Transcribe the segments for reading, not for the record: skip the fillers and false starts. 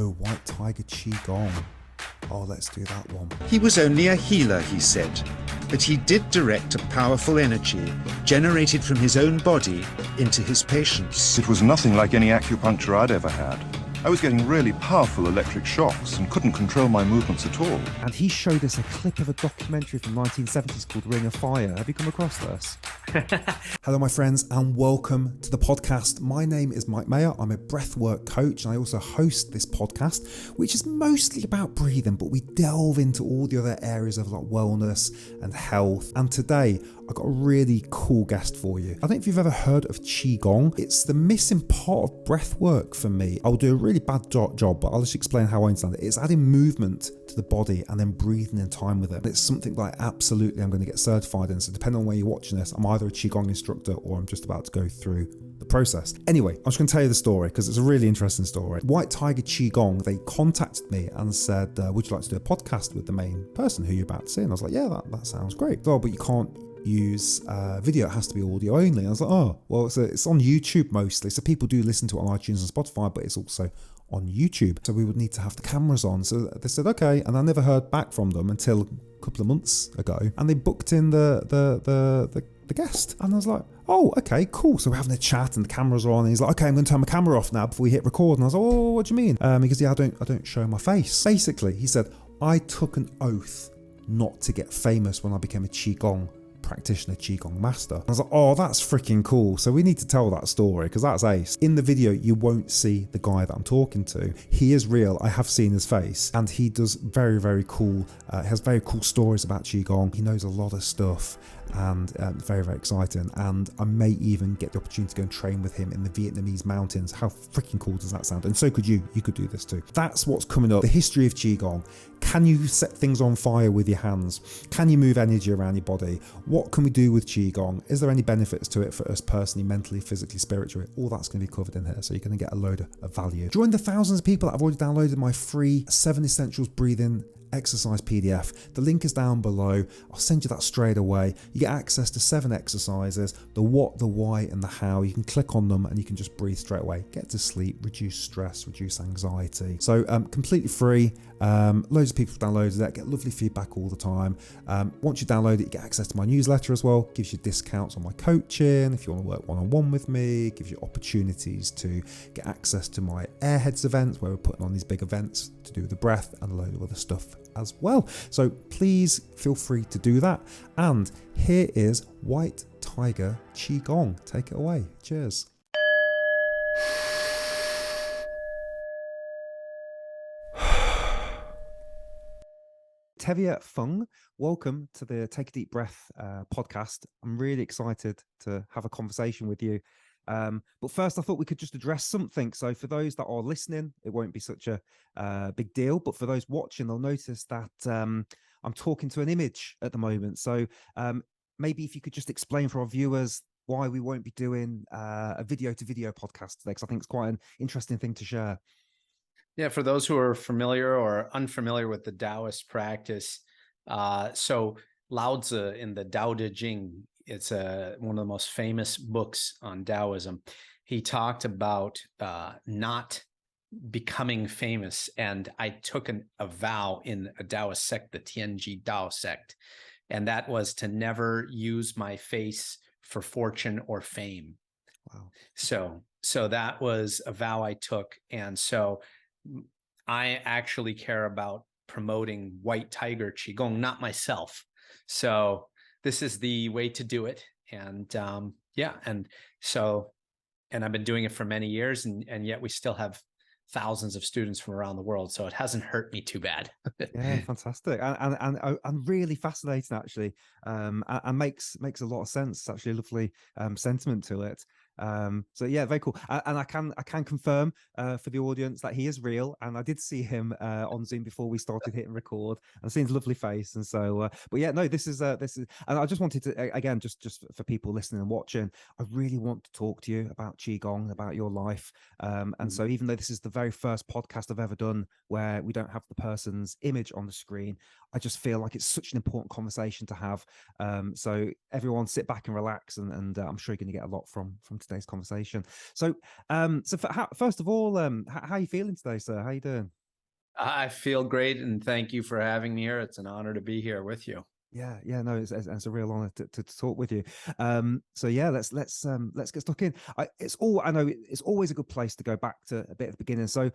go, White Tiger Qigong. Oh, let's do that one. He was only a healer, he said, but he did direct a powerful energy generated from his own body into his patients. It was nothing like any acupuncture I'd ever had. I was getting really powerful electric shocks and couldn't control my movements at all. And he showed us a clip of a documentary from 1970s called Ring of Fire. Have you come across this? Hello, my friends, and welcome to the podcast. My name is Mike Maher. I'm a breathwork coach, and I also host this podcast, which is mostly about breathing, but we delve into all the other areas of like wellness and health. And today, I've got a really cool guest for you. I don't know if you've ever heard of Qigong. It's the missing part of breathwork for me. I'll do a really bad job, but I'll just explain how I understand it. It's adding movement to the body and then breathing in time with it. It's something that I absolutely am going to get certified in. So depending on where you're watching this, I'm either a Qigong instructor or I'm just about to go through the process. Anyway, I'm just going to tell you the story because it's a really interesting story. White Tiger Qigong, they contacted me and said, would you like to do a podcast with the main person who you're about to see? And I was like, yeah, that sounds great. Oh, but you can't use video, it has to be audio only. And I was like, oh, well, it's on YouTube mostly. So people do listen to it on iTunes and Spotify, but it's also on YouTube. So we would need to have the cameras on. So they said, okay. And I never heard back from them until a couple of months ago. And they booked in the guest. And I was like, oh, okay, cool. So we're having a chat and the cameras are on. And he's like, okay, I'm going to turn my camera off now before we hit record. And I was like, oh, what do you mean? Because yeah, I don't show my face. Basically, he said, I took an oath not to get famous when I became a Qigong practitioner, Qigong Master. I was like, oh, that's freaking cool. So we need to tell that story because that's ace. In the video, you won't see the guy that I'm talking to. He is real. I have seen his face and he does very, very cool, has very cool stories about Qigong. He knows a lot of stuff and very, very exciting. And I may even get the opportunity to go and train with him in the Vietnamese mountains. How freaking cool does that sound? And so could you. You could do this too. That's what's coming up. The history of Qigong. Can you set things on fire with your hands? Can you move energy around your body? What can we do with Qigong? Is there any benefits to it for us personally, mentally, physically, spiritually? All that's going to be covered in here. So you're going to get a load of value. Join the thousands of people that have already downloaded my free 7 Essentials Breathing exercise PDF. The link is down below. I'll send you that straight away. You get access to 7 exercises, the what, the why, and the how. You can click on them and you can just breathe straight away. Get to sleep, reduce stress, reduce anxiety. So completely free. Loads of people have downloaded that, get lovely feedback all the time. Once you download it, you get access to my newsletter as well. Gives you discounts on my coaching if you want to work one-on-one with me. Gives you opportunities to get access to my Airheads events where we're putting on these big events to do with the breath and a load of other stuff as well. So please feel free to do that. And here is White Tiger Qigong. Take it away. Cheers. Tevye Fung, welcome to the Take a Deep Breath podcast. I'm really excited to have a conversation with you. But first, I thought we could just address something. So for those that are listening, it won't be such a big deal. But for those watching, they'll notice that I'm talking to an image at the moment. So maybe if you could just explain for our viewers why we won't be doing a video-to-video podcast today, because I think it's quite an interesting thing to share. Yeah, for those who are familiar or unfamiliar with the Taoist practice, so Lao Tzu in the Tao Te Ching, it's one of the most famous books on Taoism. He talked about not becoming famous, and I took a vow in a Taoist sect, the Tianji Tao sect, and that was to never use my face for fortune or fame. Wow. So that was a vow I took, and so I actually care about promoting White Tiger Qigong, not myself. So this is the way to do it. And yeah, and I've been doing it for many years, and yet we still have thousands of students from around the world. So it hasn't hurt me too bad. Yeah, fantastic. And really fascinating, actually. And makes a lot of sense. It's actually a lovely sentiment to it. So yeah, very cool. And I can confirm for the audience that he is real, and I did see him on Zoom before we started hitting record, and I've seen his lovely face. And so but yeah, no, this is and I just wanted to again, just for people listening and watching, I really want to talk to you about Qigong, about your life. And so even though this is the very first podcast I've ever done where we don't have the person's image on the screen, I just feel like it's such an important conversation to have. So everyone sit back and relax, and I'm sure you're going to get a lot from today's conversation. So first of all, how are you feeling today, sir? How you doing? I feel great, and thank you for having me here. It's an honor to be here with you. Yeah, no, it's a real honor to talk with you. So yeah, let's get stuck in. I know it's always a good place to go back to a bit of the beginning. So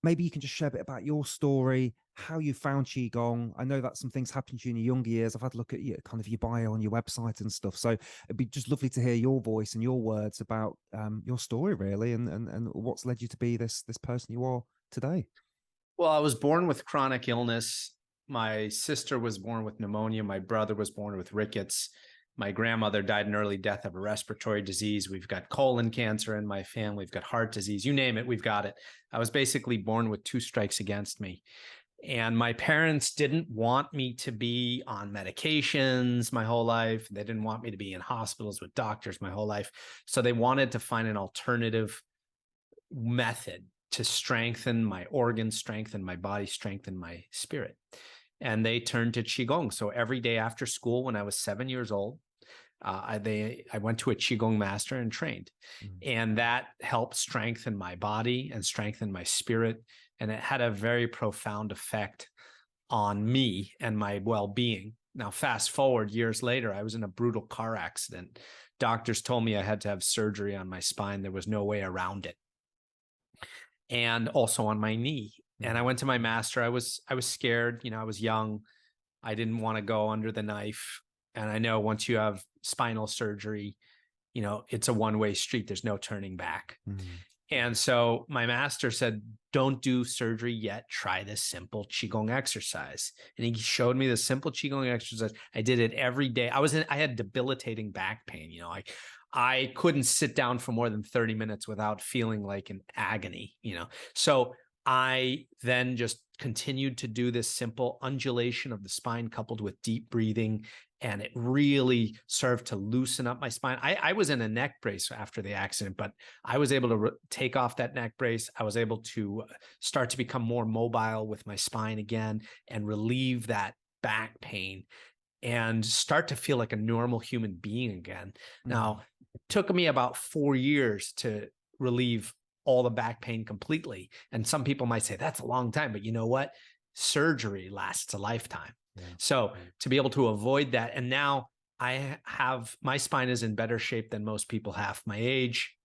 maybe you can just share a bit about your story, how you found Qigong. I know that some things happened to you in your younger years. I've had a look at you, kind of your bio on your website and stuff. So it'd be just lovely to hear your voice and your words about your story, really, and what's led you to be this person you are today. Well, I was born with chronic illness. My sister was born with pneumonia. My brother was born with rickets. My grandmother died an early death of a respiratory disease. We've got colon cancer in my family. We've got heart disease. You name it, we've got it. I was basically born with 2 strikes against me. And my parents didn't want me to be on medications my whole life. They didn't want me to be in hospitals with doctors my whole life. So they wanted to find an alternative method to strengthen my organs, strengthen my body, strengthen my spirit. And they turned to Qigong. So every day after school, when I was 7 years old, I went to a Qigong Master and trained. And that helped strengthen my body and strengthen my spirit. And it had a very profound effect on me and my well-being. Now, fast forward years later, I was in a brutal car accident. Doctors told me I had to have surgery on my spine. There was no way around it. And also on my knee. And I went to my master. I was scared. I was young. I didn't want to go under the knife. And I know once you have spinal surgery, it's a one-way street. There's no turning back. And so my master said, don't do surgery yet. Try this simple Qigong exercise. And he showed me the simple Qigong exercise. I did it every day. I had debilitating back pain. I couldn't sit down for more than 30 minutes without feeling like an agony, So I then just continued to do this simple undulation of the spine coupled with deep breathing. And it really served to loosen up my spine. I was in a neck brace after the accident, but I was able to take off that neck brace. I was able to start to become more mobile with my spine again and relieve that back pain and start to feel like a normal human being again. Now, it took me about 4 years to relieve all the back pain completely. And some people might say that's a long time, but you know what? Surgery lasts a lifetime. So to be able to avoid that, and now my spine is in better shape than most people half my age.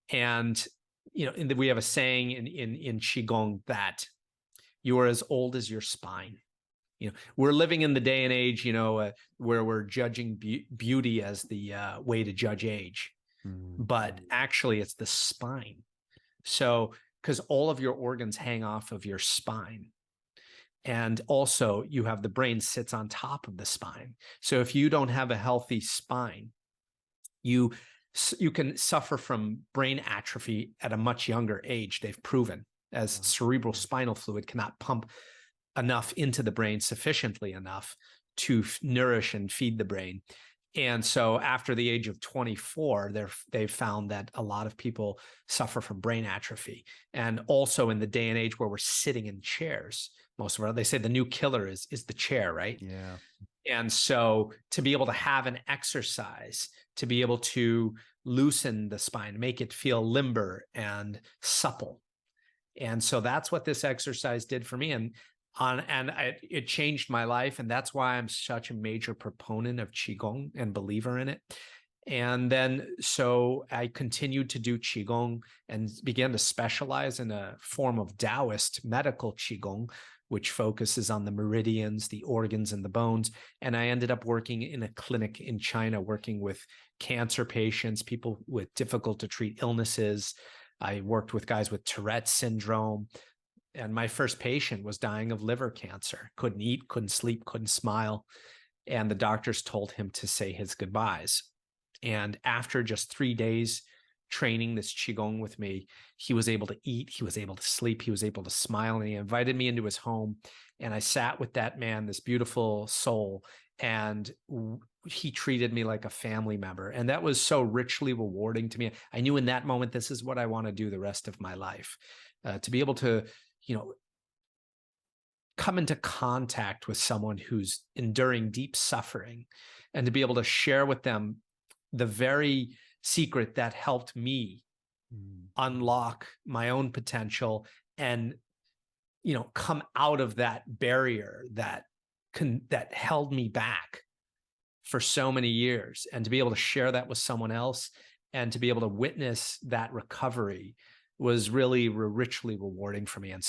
And, we have a saying in Qigong that you are as old as your spine. We're living in the day and age, where we're judging beauty as the way to judge age. But actually it's the spine. So, because all of your organs hang off of your spine. And also you have the brain sits on top of the spine. So if you don't have a healthy spine, you can suffer from brain atrophy at a much younger age. They've proven, as cerebral spinal fluid cannot pump enough into the brain sufficiently enough to nourish and feed the brain. And so after the age of 24, they've found that a lot of people suffer from brain atrophy. And also in the day and age where we're sitting in chairs, they say the new killer is the chair, right? Yeah. And so to be able to have an exercise, to be able to loosen the spine, make it feel limber and supple. And so that's what this exercise did for me. It changed my life. And that's why I'm such a major proponent of Qigong and believer in it. And then, so I continued to do Qigong and began to specialize in a form of Taoist medical Qigong, which focuses on the meridians, the organs, and the bones. And I ended up working in a clinic in China, working with cancer patients, people with difficult to treat illnesses. I worked with guys with Tourette's syndrome. And my first patient was dying of liver cancer, couldn't eat, couldn't sleep, couldn't smile. And the doctors told him to say his goodbyes. And after just 3 days training this Qigong with me, he was able to eat, he was able to sleep, he was able to smile, and he invited me into his home. And I sat with that man, this beautiful soul, and he treated me like a family member. And that was so richly rewarding to me. I knew in that moment, this is what I want to do the rest of my life, to be able to, come into contact with someone who's enduring deep suffering and to be able to share with them the very secret that helped me unlock my own potential and come out of that barrier that held me back for so many years, and to be able to share that with someone else and to be able to witness that recovery was really richly rewarding for me. And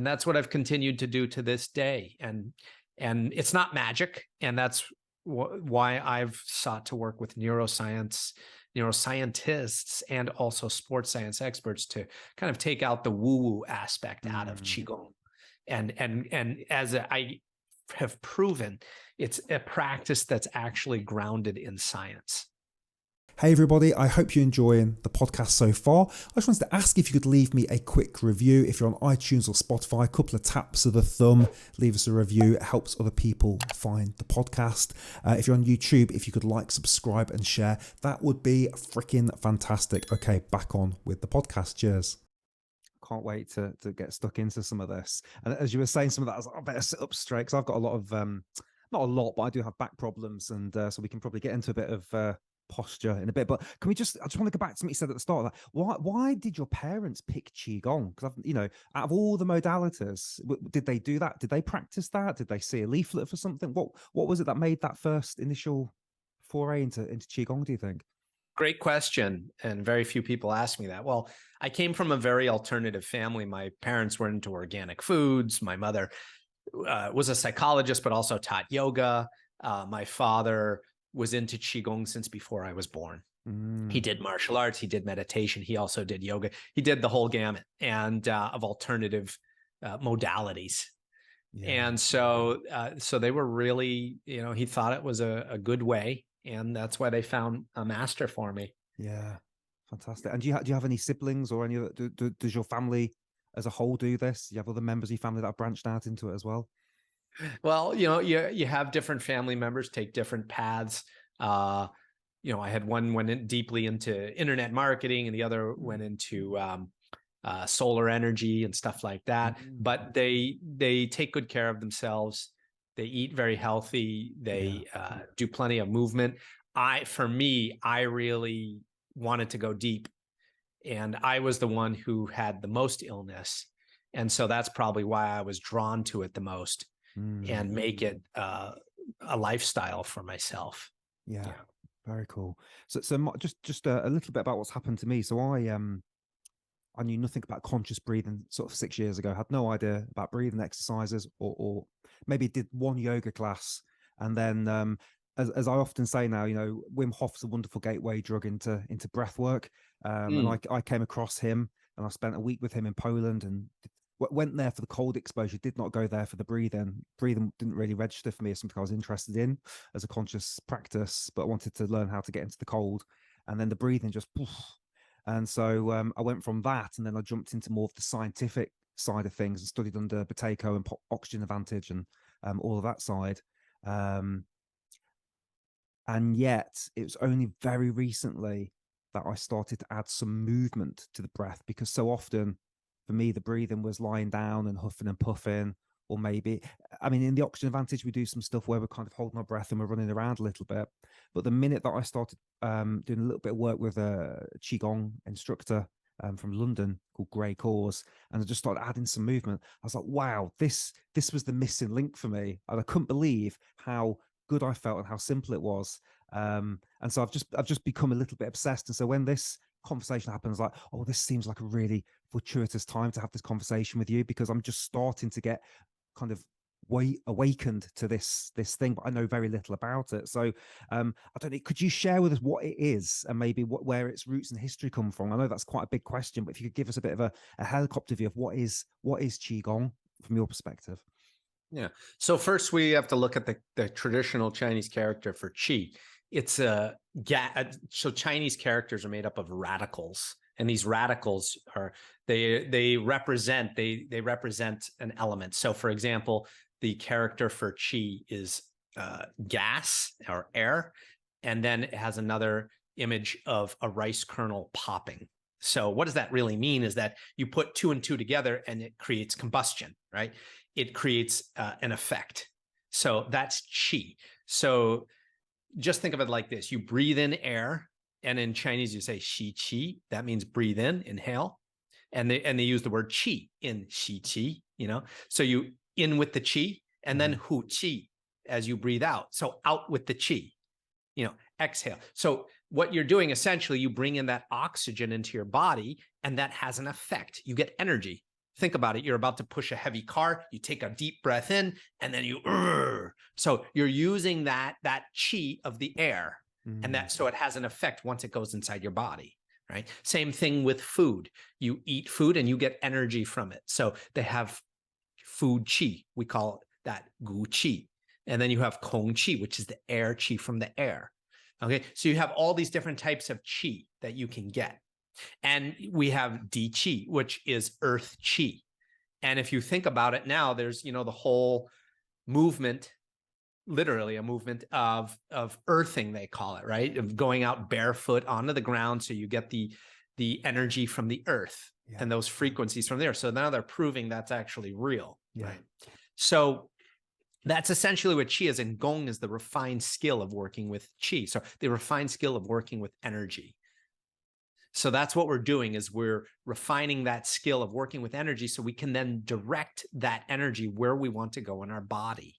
that's what I've continued to do to this day. And it's not magic. And that's why I've sought to work with neuroscientists, and also sports science experts to kind of take out the woo-woo aspect out of Qigong. And as I have proven, it's a practice that's actually grounded in science. Hey everybody, I hope you're enjoying the podcast so far. I just wanted to ask if you could leave me a quick review. If you're on iTunes or Spotify, a couple of taps of the thumb, leave us a review. It helps other people find the podcast. If you're on YouTube, if you could like, subscribe and share, that would be freaking fantastic. Okay, back on with the podcast. Cheers. Can't wait to get stuck into some of this. And as you were saying some of that, I was like, I better sit up straight because I've got a lot of, not a lot, but I do have back problems. And so we can probably get into a bit of posture in a bit, but can we I just want to go back to what you said at the start of that. Why did your parents pick Qigong? Because out of all the modalities, did they do that? Did they practice that? Did they see a leaflet for something? What was it that made that first initial foray into Qigong, do you think? Great question. And very few people ask me that. Well, I came from a very alternative family. My parents were into organic foods. My mother was a psychologist, but also taught yoga. My father was into Qigong since before I was born. He did martial arts, he did meditation, he also did yoga. He did the whole gamut and of alternative modalities. Yeah. And so they were really, he thought it was a good way, and that's why they found a master for me. Yeah, fantastic. And do you have any siblings or any other? Does your family as a whole do this? Do you have other members of your family that have branched out into it as well? Well, you have different family members take different paths. I had one went in deeply into internet marketing, and the other went into solar energy and stuff like that. But they take good care of themselves. They eat very healthy. They do plenty of movement. I really wanted to go deep, and I was the one who had the most illness, and so that's probably why I was drawn to it the most. And make it a lifestyle for myself. Yeah, very cool. So just a little bit about what's happened to me. So I knew nothing about conscious breathing sort of 6 years ago. Had no idea about breathing exercises, or maybe did one yoga class, and then as I often say now, Wim Hof's a wonderful gateway drug into breathwork. And I came across him, and I spent a week with him in Poland, and went there for the cold exposure, did not go there for the breathing. Breathing didn't really register for me as something I was interested in as a conscious practice, but I wanted to learn how to get into the cold. And then the breathing just poof. And so I went from that, and then I jumped into more of the scientific side of things and studied under Bateko and oxygen advantage and all of that side. And yet it was only very recently that I started to add some movement to the breath, because so often for me, the breathing was lying down and huffing and puffing, or maybe, in the oxygen advantage, we do some stuff where we're kind of holding our breath and we're running around a little bit. But the minute that I started doing a little bit of work with a Qigong instructor from London called Grey Cause, and I just started adding some movement, I was like, wow, this was the missing link for me. And I couldn't believe how good I felt and how simple it was. And so I've just become a little bit obsessed. And so when this conversation happens, like, oh, this seems like a really fortuitous time to have this conversation with you, because I'm just starting to get kind of awakened to this thing, but I know very little about it. So I don't know, could you share with us what it is, and maybe where its roots and history come from? I know that's quite a big question, but if you could give us a bit of a helicopter view of what is Qigong from your perspective. Yeah. So first we have to look at the traditional Chinese character for Qi. It's so Chinese characters are made up of radicals, and these radicals are they represent an element. So for example, the character for Qi is gas or air, and then it has another image of a rice kernel popping. So what does that really mean is that you put 2 and 2 together and it creates combustion, right? It creates an effect. So that's Qi. So just think of it like this. You breathe in air, and in Chinese you say xi qi. That means breathe in, inhale. And they use the word qi in xi qi, So you in with the qi, and then hu qi as you breathe out. So out with the qi, exhale. So what you're doing, essentially, you bring in that oxygen into your body, and that has an effect. You get energy. Think about it. You're about to push a heavy car. You take a deep breath in, and then so you're using that qi of the air, and so it has an effect once it goes inside your body, right? Same thing with food. You eat food and you get energy from it. So they have food qi. We call that gu qi. And then you have kong qi, which is the air qi from the air. Okay, so you have all these different types of qi that you can get. And we have di qi, which is earth qi. And if you think about it now, there's, the whole movement, literally a movement of earthing, they call it, right? Of going out barefoot onto the ground. So you get the energy from the earth and those frequencies from there. So now they're proving that's actually real, right? So that's essentially what qi is. And gong is the refined skill of working with qi. So the refined skill of working with energy. So that's what we're doing, is we're refining that skill of working with energy so we can then direct that energy where we want to go in our body.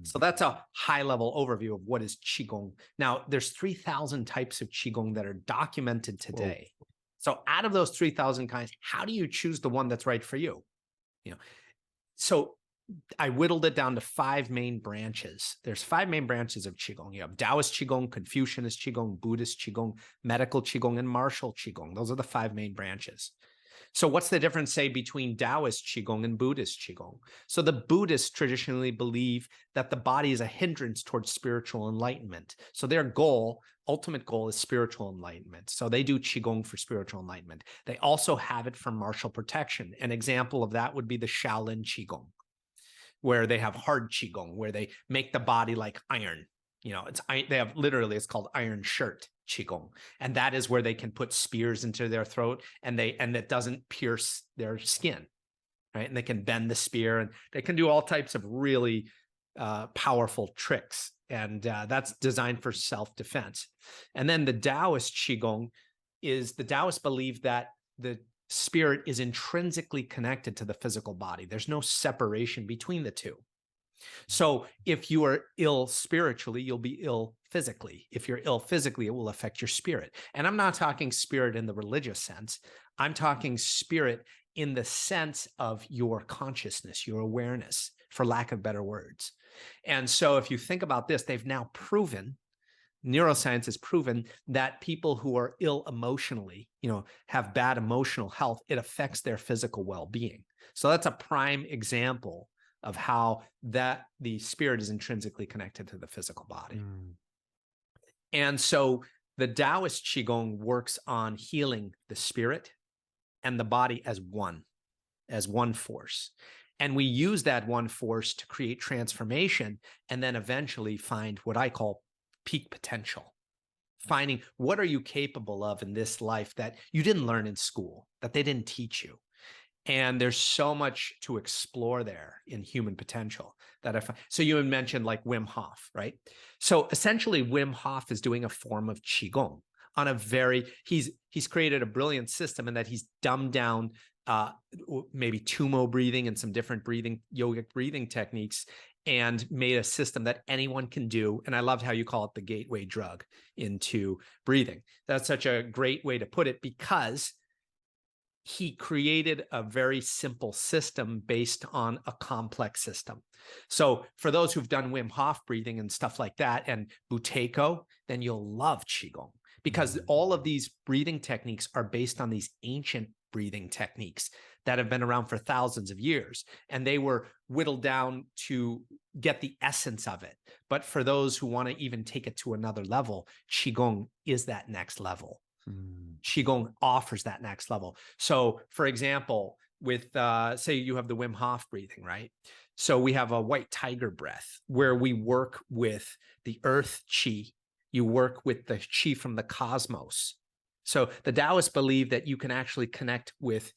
So that's a high level overview of what is Qigong. Now, there's 3,000 types of Qigong that are documented today. Whoa. So out of those 3,000 kinds, how do you choose the one that's right for you? So I whittled it down to 5 main branches. There's 5 main branches of Qigong. You have Taoist Qigong, Confucianist Qigong, Buddhist Qigong, medical Qigong, and martial Qigong. Those are the 5 main branches. So what's the difference, say, between Taoist Qigong and Buddhist Qigong? So the Buddhists traditionally believe that the body is a hindrance towards spiritual enlightenment. So their ultimate goal is spiritual enlightenment. So they do Qigong for spiritual enlightenment. They also have it for martial protection. An example of that would be the Shaolin Qigong, where they have hard Qigong, where they make the body like iron. It's called iron shirt Qigong. And that is where they can put spears into their throat and it doesn't pierce their skin, right? And they can bend the spear, and they can do all types of really powerful tricks. And that's designed for self-defense. And then the Taoist Qigong is, the Taoists believe that the spirit is intrinsically connected to the physical body. There's no separation between the two. So if you are ill spiritually, you'll be ill physically. If you're ill physically, it will affect your spirit. And I'm not talking spirit in the religious sense. I'm talking spirit in the sense of your consciousness, your awareness, for lack of better words. And so if you think about this, they've now proven, neuroscience has proven that people who are ill emotionally, have bad emotional health, it affects their physical well-being. So that's a prime example of how that the spirit is intrinsically connected to the physical body. And so the Taoist Qigong works on healing the spirit and the body as one force. And we use that one force to create transformation and then eventually find what I call peak potential. Finding what are you capable of in this life that you didn't learn in school, that they didn't teach you. And there's so much to explore there in human potential that I find. So you had mentioned like Wim Hof, right? So essentially Wim Hof is doing a form of Qigong on he's created a brilliant system in that he's dumbed down maybe Tumo breathing and some different yogic breathing techniques, and made a system that anyone can do. And I loved how you call it the gateway drug into breathing. That's such a great way to put it, because he created a very simple system based on a complex system. So for those who've done Wim Hof breathing and stuff like that, and Buteyko, then you'll love Qigong, because all of these breathing techniques are based on these ancient breathing techniques that have been around for thousands of years. And they were whittled down to get the essence of it. But for those who want to even take it to another level, Qigong is that next level. Qigong offers that next level. So for example, with say you have the Wim Hof breathing, right? So we have a white tiger breath where we work with the earth qi. You work with the qi from the cosmos. So the Taoists believe that you can actually connect with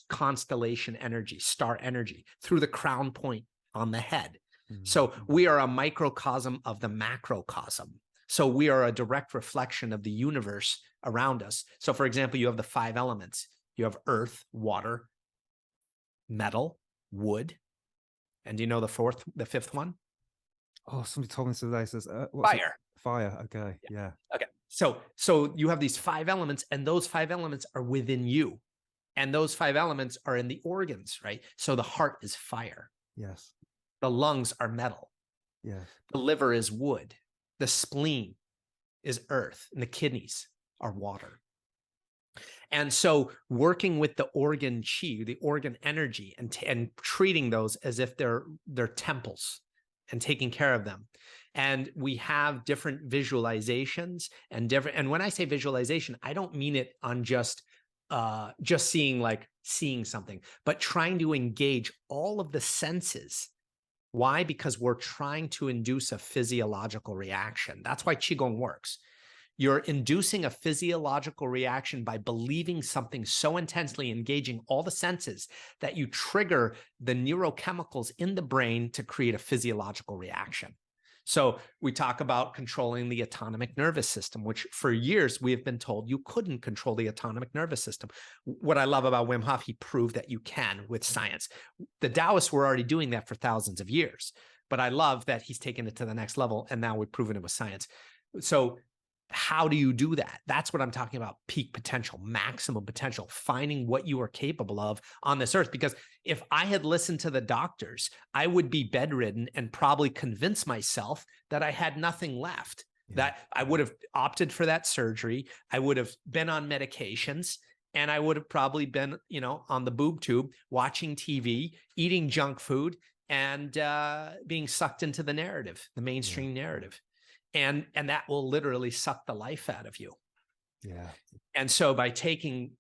constellation energy, star energy, through the crown point on the head. So we are a microcosm of the macrocosm. So we are a direct reflection of the universe around us. So for example, you have the 5 elements. You have earth, water, metal, wood. And do you know the fifth one? Oh, somebody told me today. Says Fire. Fire. Okay. Yeah. Okay. So you have these 5 elements, and those 5 elements are within you. And those 5 elements are in the organs, right? So the heart is fire. Yes. The lungs are metal. Yes. The liver is wood. The spleen is earth. And the kidneys are water. And so working with the organ chi, the organ energy, and treating those as if they're temples and taking care of them. And we have different visualizations and when I say visualization, I don't mean it on just seeing something, but trying to engage all of the senses. Why? Because we're trying to induce a physiological reaction. That's why Qigong works. You're inducing a physiological reaction by believing something so intensely, engaging all the senses, that you trigger the neurochemicals in the brain to create a physiological reaction. So we talk about controlling the autonomic nervous system, which for years we have been told you couldn't control the autonomic nervous system. What I love about Wim Hof, he proved that you can with science. The Taoists were already doing that for thousands of years, but I love that he's taken it to the next level, and now we've proven it with science. So how do you do that? That's what I'm talking about. Peak potential, maximum potential, finding what you are capable of on this earth. Because if I had listened to the doctors, I would be bedridden and probably convince myself that I had nothing left, that I would have opted for that surgery. I would have been on medications, and I would have probably been, on the boob tube, watching TV, eating junk food, and being sucked into the narrative, the mainstream narrative. And that will literally suck the life out of you. Yeah. And so by taking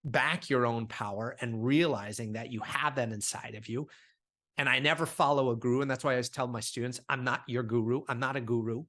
back your own power and realizing that you have that inside of you, and I never follow a guru. And that's why I always tell my students, I'm not your guru. I'm not a guru.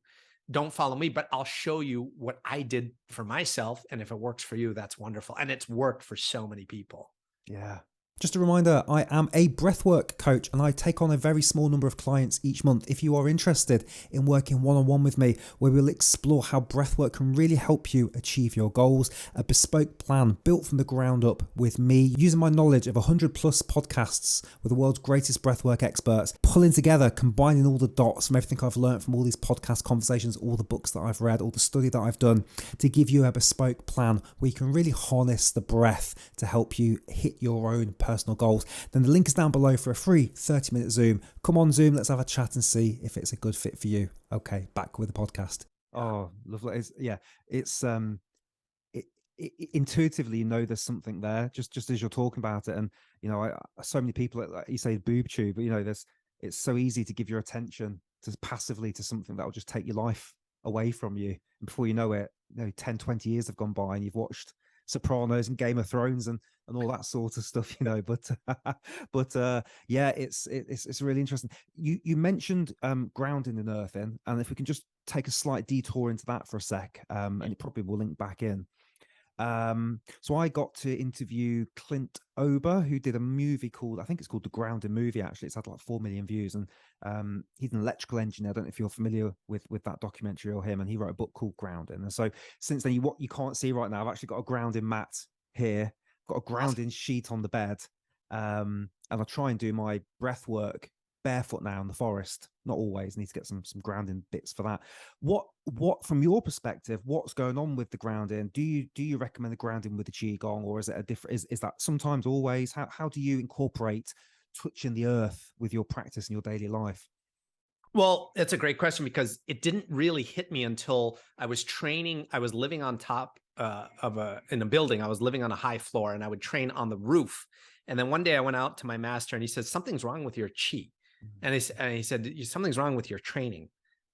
Don't follow me, but I'll show you what I did for myself. And if it works for you, that's wonderful. And it's worked for so many people. Yeah. Just a reminder, I am a breathwork coach and I take on a very small number of clients each month. If you are interested in working one-on-one with me, where we'll explore how breathwork can really help you achieve your goals, a bespoke plan built from the ground up with me, using my knowledge of 100 plus podcasts with the world's greatest breathwork experts, pulling together, combining all the dots from everything I've learned from all these podcast conversations, all the books that I've read, all the study that I've done, to give you a bespoke plan where you can really harness the breath to help you hit your own personal goals. Then the link is down below for a free 30-minute Zoom. Come on Zoom, let's have a chat and see if it's a good fit for you. Okay, back with the podcast. Oh, lovely. It's intuitively, there's something there just as you're talking about it. And so many people, like you say, boob tube, but it's so easy to give your attention passively to something that will just take your life away from you, and before you know it, 10-20 years have gone by and you've watched Sopranos and Game of Thrones and all that sort of stuff, but yeah, it's really interesting. You mentioned grounding and earthing, and if we can just take a slight detour into that for a sec, and it probably will link back in. So I got to interview Clint Ober, who did a movie called, I think it's called The Grounding Movie, actually. It's had like 4 million views, and he's an electrical engineer. I don't know if you're familiar with that documentary or him, and he wrote a book called Grounding. And so since then, what you can't see right now, I've actually got a grounding mat here, got a grounding sheet on the bed, and I try and do my breath work barefoot now in the forest. Not always, need to get some grounding bits for that. What from your perspective, what's going on with the grounding? Do you recommend the grounding with the Qigong, or is it a different, is that sometimes, always? How do you incorporate touching the earth with your practice in your daily life? Well, it's a great question, because it didn't really hit me until I was training. I was living on top in a building. I was living on a high floor, and I would train on the roof. And then one day I went out to my master, and he said, something's wrong with your chi. And he said, something's wrong with your training.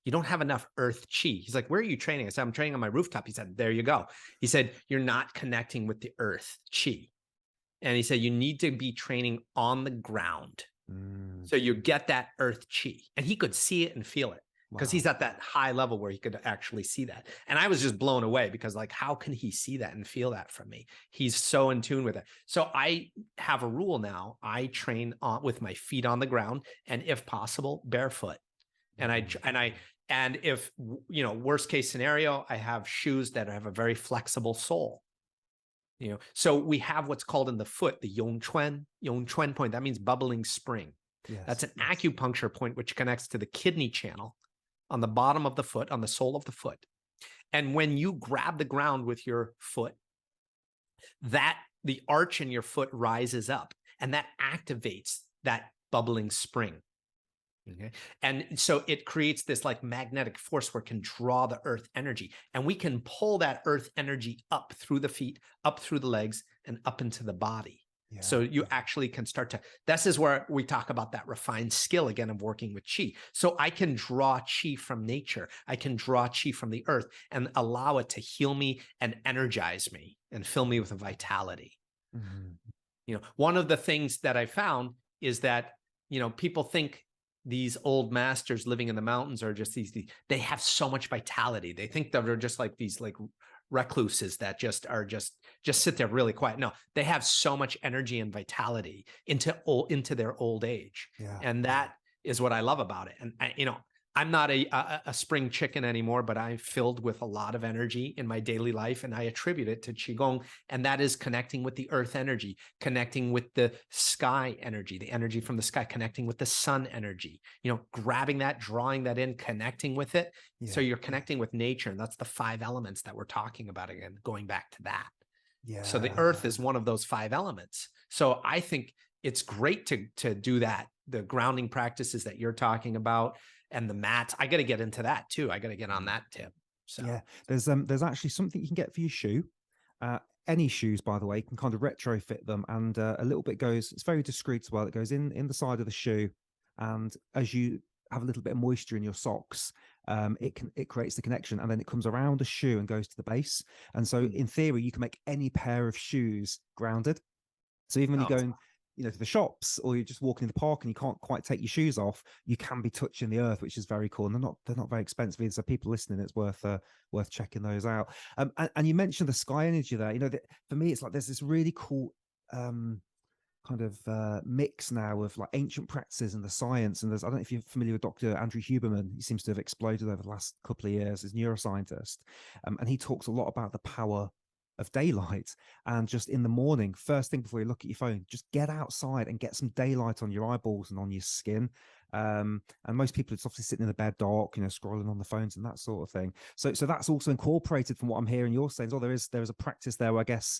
You don't have enough earth chi. He's like, where are you training? I said, I'm training on my rooftop. He said, there you go. He said, you're not connecting with the earth chi. And he said, you need to be training on the ground. So you get that earth chi. And he could see it and feel it, because he's at that high level where he could actually see that. And I was just blown away, because like, how can he see that and feel that from me? He's so in tune with it. So I have a rule now. I train with my feet on the ground, and if possible, barefoot. And if, worst case scenario, I have shoes that have a very flexible sole. So we have what's called in the foot, the Yongchuan point. That means bubbling spring. Yes, that's an acupuncture point, which connects to the kidney channel on the bottom of the foot, on the sole of the foot. And when you grab the ground with your foot, the arch in your foot rises up, and that activates that bubbling spring. Okay. And so it creates this like magnetic force where it can draw the earth energy, and we can pull that earth energy up through the feet, up through the legs, and up into the body. Yeah. So you actually can start to, this is where we talk about that refined skill again of working with Qi. So I can draw Qi from nature. I can draw Qi from the earth and allow it to heal me and energize me and fill me with vitality. Mm-hmm. One of the things that I found is that, people think these old masters living in the mountains are just they have so much vitality. They think that they're just like these like recluses that just sit there really quiet. No, they have so much energy and vitality into their old age. Yeah. And that is what I love about it. And I'm not a spring chicken anymore, but I'm filled with a lot of energy in my daily life, and I attribute it to Qigong. And that is connecting with the earth energy, connecting with the sky energy, the energy from the sky, connecting with the sun energy, grabbing that, drawing that in, connecting with it. Yeah. So you're connecting with nature, and that's the 5 elements that we're talking about again, going back to that. Yeah. So the earth is one of those 5 elements. So I think it's great to do that. The grounding practices that you're talking about, and the mats. I got to get into that too. I got to get on that tip. So yeah, there's actually something you can get for your shoe. Any shoes, by the way, you can kind of retrofit them, and a little bit goes. It's very discreet as well. It goes in the side of the shoe, and as you have a little bit of moisture in your socks, it creates the connection, and then it comes around the shoe and goes to the base. And so, in theory, you can make any pair of shoes grounded. So even when you're going, to the shops, or you're just walking in the park and you can't quite take your shoes off, you can be touching the earth, which is very cool. And they're not very expensive either. So people listening, it's worth checking those out. And you mentioned the sky energy there. For me, it's like there's this really cool kind of mix now of like ancient practices and the science. And I don't know if you're familiar with Dr. Andrew Huberman. He seems to have exploded over the last couple of years. He's a neuroscientist, and he talks a lot about the power of daylight. And just in the morning, first thing before you look at your phone, just get outside and get some daylight on your eyeballs and on your skin. And most people, it's obviously sitting in the bed dark, scrolling on the phones and that sort of thing. So that's also incorporated from what I'm hearing you're saying. There is a practice there where I guess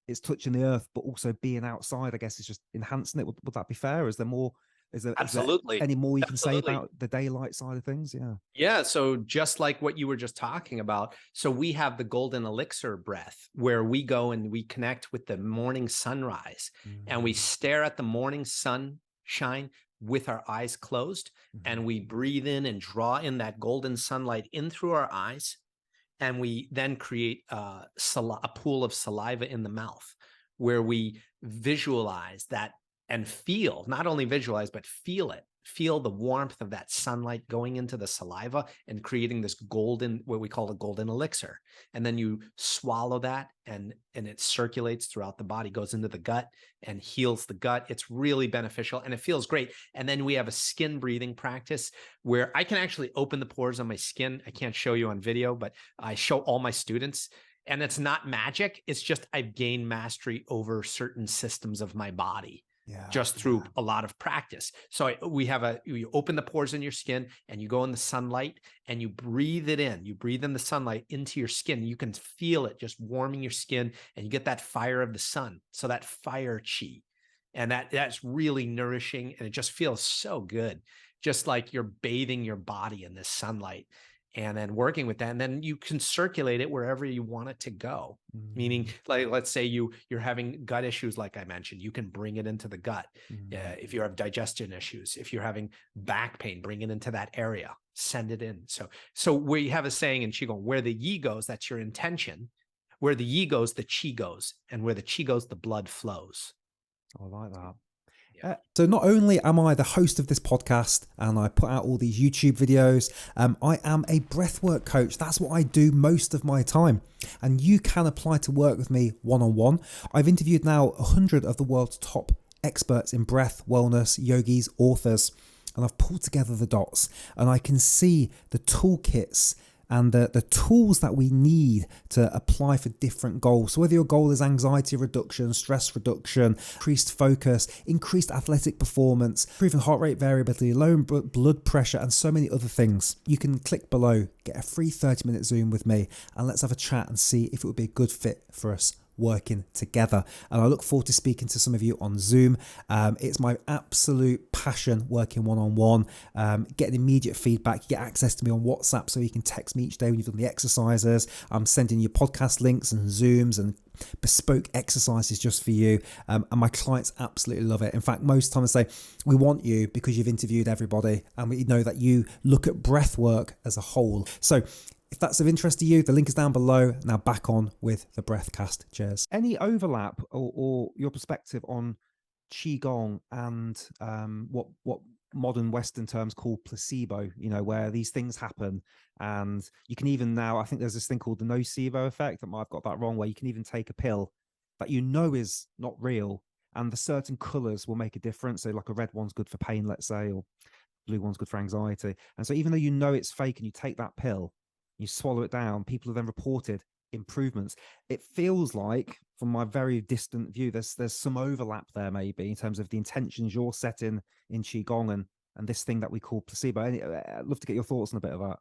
it's touching the earth, but also being outside, I guess, is just enhancing it. Would that be fair? Is there more? Absolutely. Is there any more you can say about the daylight side of things? Yeah. Yeah. So just like what you were just talking about, so we have the golden elixir breath, where we go and we connect with the morning sunrise, and we stare at the morning sunshine with our eyes closed, and we breathe in and draw in that golden sunlight in through our eyes. And we then create a pool of saliva in the mouth, where we visualize that and feel, not only visualize, but feel it. Feel the warmth of that sunlight going into the saliva and creating this golden, what we call a golden elixir. And then you swallow that, and it circulates throughout the body, goes into the gut and heals the gut. It's really beneficial and it feels great. And then we have a skin breathing practice where I can actually open the pores on my skin. I can't show you on video, but I show all my students. And it's not magic. It's just I've gained mastery over certain systems of my body. Just through a lot of practice. So you open the pores in your skin, and you go in the sunlight and you breathe it in. You breathe in the sunlight into your skin. You can feel it just warming your skin, and you get that fire of the sun. So that fire chi, and that's really nourishing, and it just feels so good. Just like you're bathing your body in this sunlight, and then working with that, and then you can circulate it wherever you want it to go. Meaning, like, let's say you're having gut issues, like I mentioned, you can bring it into the gut. If you have digestion issues, if you're having back pain, bring it into that area, send it in. So we have a saying in Qigong, where the yi goes, that's your intention. Where the yi goes, the qi goes, and where the qi goes, the blood flows. I like that. So not only am I the host of this podcast and I put out all these YouTube videos, I am a breathwork coach. That's what I do most of my time. And you can apply to work with me one-on-one. I've interviewed now 100 of the world's top experts in breath, wellness, yogis, authors, and I've pulled together the dots, and I can see the toolkits and the tools that we need to apply for different goals. So whether your goal is anxiety reduction, stress reduction, increased focus, increased athletic performance, improving heart rate variability, lowering blood pressure, and so many other things, you can click below, get a free 30-minute Zoom with me, and let's have a chat and see if it would be a good fit for us working together. And I look forward to speaking to some of you on Zoom. It's my absolute passion working one-on-one, getting immediate feedback. You get access to me on WhatsApp, so you can text me each day when you've done the exercises. I'm sending you podcast links and Zooms and bespoke exercises just for you, and my clients absolutely love it. In fact, most times I say, we want you because you've interviewed everybody, and we know that you look at breath work as a whole. So if that's of interest to you, the link is down below. Now back on with the Breathcast. Cheers. Any overlap or your perspective on Qigong and what modern Western terms call placebo, where these things happen, and you can even now, I think there's this thing called the nocebo effect, I've got that wrong, where you can even take a pill that is not real, and the certain colors will make a difference. So like a red one's good for pain, let's say, or blue one's good for anxiety. And so even though it's fake and you take that pill, you swallow it down, people have then reported improvements. It feels like, from my very distant view, there's some overlap there maybe in terms of the intentions you're setting in Qigong and this thing that we call placebo. I'd love to get your thoughts on a bit of that.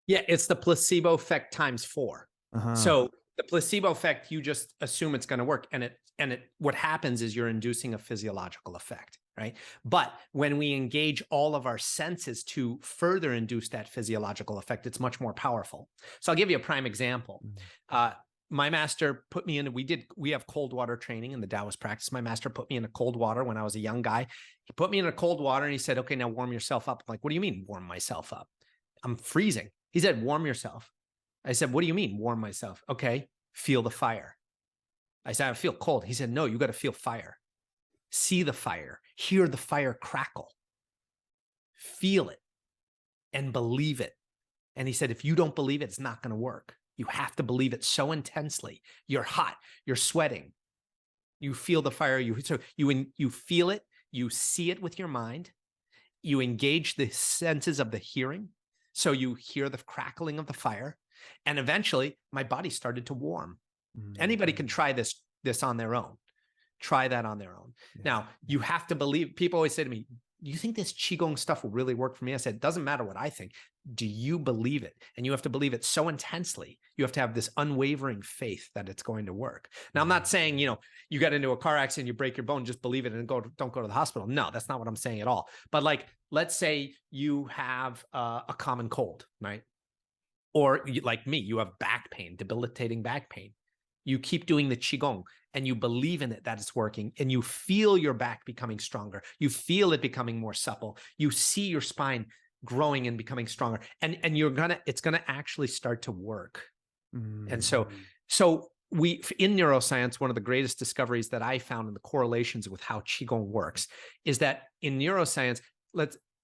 Yeah, it's the placebo effect times 4. So the placebo effect, you just assume it's going to work, and what happens is you're inducing a physiological effect, right? But when we engage all of our senses to further induce that physiological effect, it's much more powerful. So I'll give you a prime example. My master put me in, we have cold water training in the Taoist practice. My master put me in a cold water when I was a young guy. He put me in a cold water and he said, okay, now warm yourself up. I'm like, what do you mean warm myself up? I'm freezing. He said, warm yourself. I said, what do you mean warm myself? Okay, feel the fire. I said, I feel cold. He said, no, you got to feel fire. See the fire, hear the fire crackle, feel it, and believe it. And he said, if you don't believe it, it's not going to work. You have to believe it so intensely. You're hot, you're sweating. You feel the fire, you feel it, you see it with your mind, you engage the senses of the hearing. So you hear the crackling of the fire, and eventually my body started to warm. Anybody can try this on their own. Try that on their own. Yeah. Now, you have to believe. People always say to me, do you think this Qigong stuff will really work for me? I said, it doesn't matter what I think. Do you believe it? And you have to believe it so intensely. You have to have this unwavering faith that it's going to work. Now, I'm not saying, you got into a car accident, you break your bone, just believe it and don't go to the hospital. No, that's not what I'm saying at all. But like, let's say you have a common cold, right? Or like me, you have back pain, debilitating back pain. You keep doing the Qigong and you believe in it, that it's working, and you feel your back becoming stronger. You feel it becoming more supple. You see your spine growing and becoming stronger, and it's gonna actually start to work. And so we, in neuroscience, one of the greatest discoveries that I found in the correlations with how Qigong works is that in neuroscience,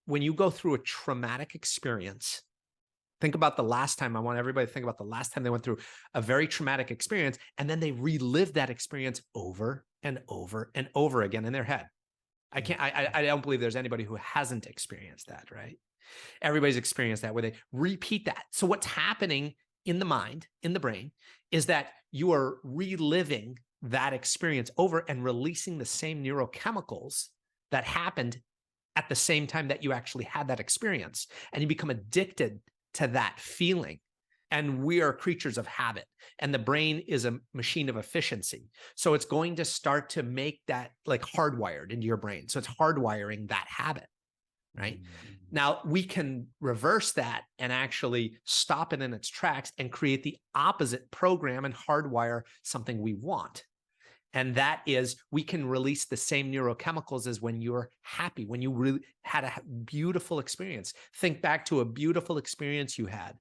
when you go through a traumatic experience, think about the last time. I want everybody to think about the last time they went through a very traumatic experience, and then they relive that experience over and over and over again in their head. I don't believe there's anybody who hasn't experienced that, right? Everybody's experienced that, where they repeat that. So what's happening in the mind, in the brain, is that you are reliving that experience over and releasing the same neurochemicals that happened at the same time that you actually had that experience. And you become addicted to that feeling. And we are creatures of habit, and the brain is a machine of efficiency. So it's going to start to make that like hardwired into your brain. So it's hardwiring that habit, right? Now we can reverse that and actually stop it in its tracks and create the opposite program and hardwire something we want. And that is, we can release the same neurochemicals as when you're happy, when you really had a beautiful experience. Think back to a beautiful experience you had,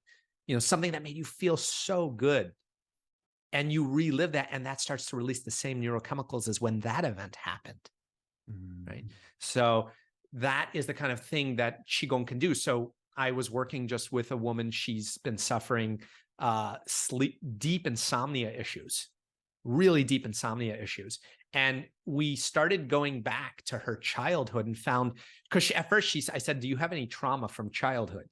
something that made you feel so good. And you relive that, and that starts to release the same neurochemicals as when that event happened, right? So that is the kind of thing that Qigong can do. So I was working just with a woman. She's been suffering deep insomnia issues. Really deep insomnia issues. And we started going back to her childhood and found, because at first I said, do you have any trauma from childhood?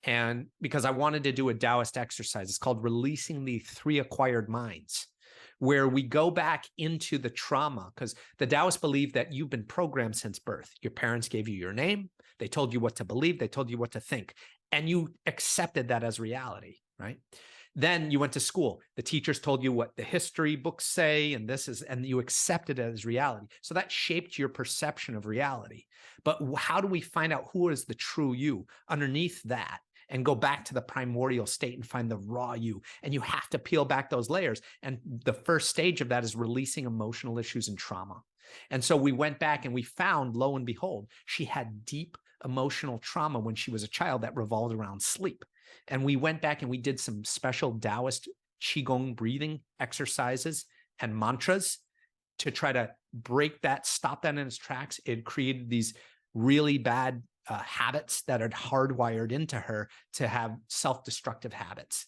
And because I wanted to do a Taoist exercise, it's called releasing the 3 acquired minds, where we go back into the trauma, because the Taoists believe that you've been programmed since birth. Your parents gave you your name. They told you what to believe. They told you what to think. And you accepted that as reality, right? Then you went to school. The teachers told you what the history books say, and and you accepted it as reality. So that shaped your perception of reality. But how do we find out who is the true you underneath that and go back to the primordial state and find the raw you? And you have to peel back those layers. And the first stage of that is releasing emotional issues and trauma. And so we went back and we found, lo and behold, she had deep emotional trauma when she was a child that revolved around sleep. And we went back and we did some special Taoist Qigong breathing exercises and mantras to try to break that, stop that in its tracks. It created these really bad habits that are hardwired into her to have self-destructive habits.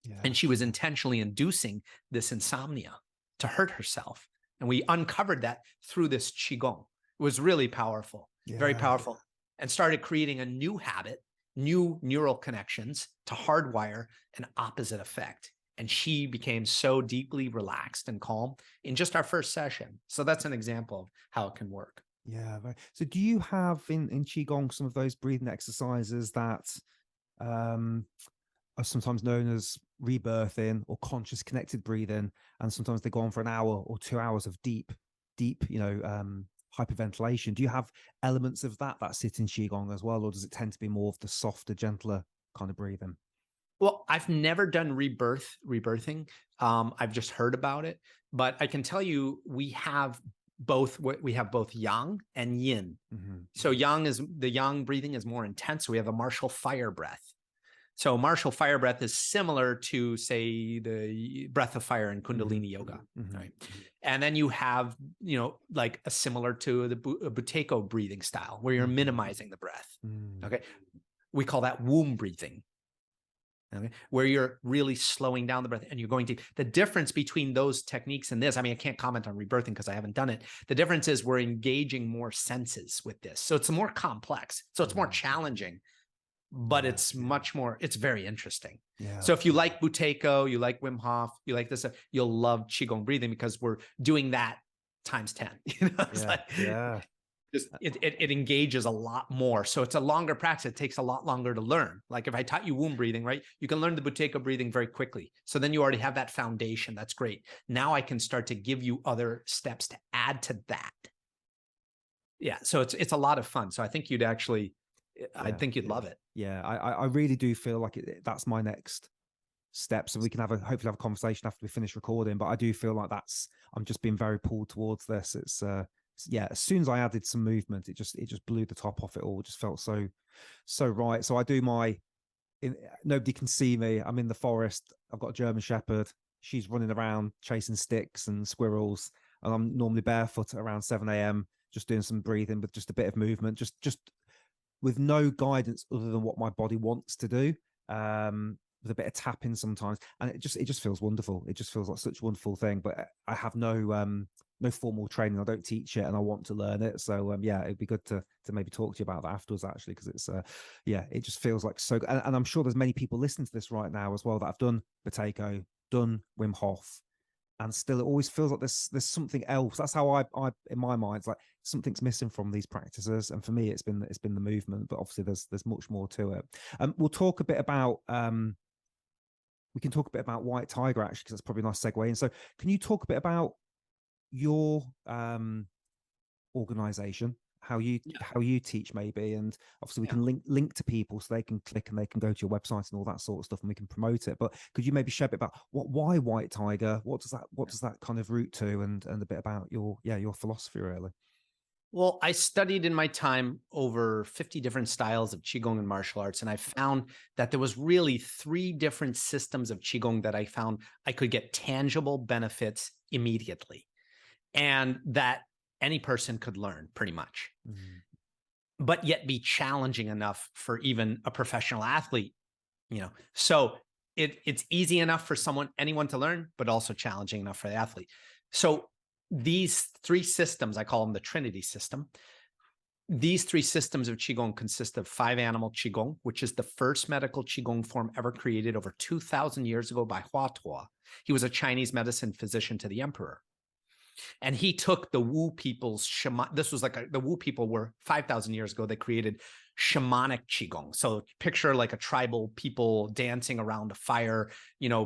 Yeah. And she was intentionally inducing this insomnia to hurt herself. And we uncovered that through this Qigong. It was really powerful, very powerful, and started creating a new habit, new neural connections to hardwire an opposite effect. And she became so deeply relaxed and calm in just our first session. So that's an example of how it can work. Yeah. Right. So do you have in Qigong some of those breathing exercises that are sometimes known as rebirthing or conscious connected breathing, and sometimes they go on for an hour or 2 hours of deep, hyperventilation? Do you have elements of that sit in Qigong as well, or does it tend to be more of the softer, gentler kind of breathing? Well, I've never done rebirthing. I've just heard about it, but I can tell you we have both yang and yin. Mm-hmm. So the yang breathing is more intense. So we have a martial fire breath. So martial fire breath is similar to, say, the breath of fire in Kundalini yoga, right? And then you have, like a similar to the Buteyko breathing style, where you're minimizing the breath. Okay, we call that womb breathing. Okay, where you're really slowing down the breath and you're going to. The difference between those techniques and this, I can't comment on rebirthing because I haven't done it. The difference is we're engaging more senses with this, so it's more complex, so it's more challenging. But it's very interesting. Yeah. So if you like Buteyko, you like Wim Hof, you like this, you'll love Qigong breathing because we're doing that times 10. It engages a lot more. So it's a longer practice. It takes a lot longer to learn. Like if I taught you womb breathing, right? You can learn the Buteyko breathing very quickly. So then you already have that foundation. That's great. Now I can start to give you other steps to add to that. Yeah. So it's a lot of fun. So I think you'd actually, I think you'd love it. Yeah, I really do feel like that's my next step. So we can hopefully have a conversation after we finish recording. But I do feel like I'm just being very pulled towards this. It's as soon as I added some movement, it just blew the top off it all. It just felt so right. So I do nobody can see me. I'm in the forest. I've got a German Shepherd. She's running around chasing sticks and squirrels, and I'm normally barefoot at around 7 a.m. just doing some breathing with just a bit of movement, just with no guidance other than what my body wants to do, with a bit of tapping sometimes. And it just feels wonderful. It just feels like such a wonderful thing, but I have no formal training. I don't teach it and I want to learn it. So it'd be good to maybe talk to you about that afterwards, actually, because it's, it just feels like so, and I'm sure there's many people listening to this right now as well that have done Buteyko, done Wim Hof, and still it always feels like there's something else. That's how I in my mind, it's like something's missing from these practices. And for me, it's been the movement, but obviously there's much more to it. We'll talk a bit about we can talk a bit about White Tiger, actually, because that's probably a nice segue. And so can you talk a bit about your organization, how you teach, maybe, and obviously we can link to people so they can click and they can go to your website and all that sort of stuff, and we can promote it. But could you maybe share a bit about why White Tiger? What does that kind of root to, and a bit about your philosophy, really? Well, I studied in my time over 50 different styles of Qigong and martial arts, and I found that there was really 3 different systems of Qigong that I found I could get tangible benefits immediately, and that any person could learn pretty much, but yet be challenging enough for even a professional athlete, So it's easy enough for anyone to learn, but also challenging enough for the athlete. So these 3 systems, I call them the Trinity System. these three systems of Qigong consist of 5-animal Qigong, which is the first medical Qigong form ever created over 2,000 years ago by Hua Tuo. He was a Chinese medicine physician to the emperor. And he took the Wu people's shaman. This was like the Wu people were 5,000 years ago. They created shamanic Qigong. So picture like a tribal people dancing around a fire,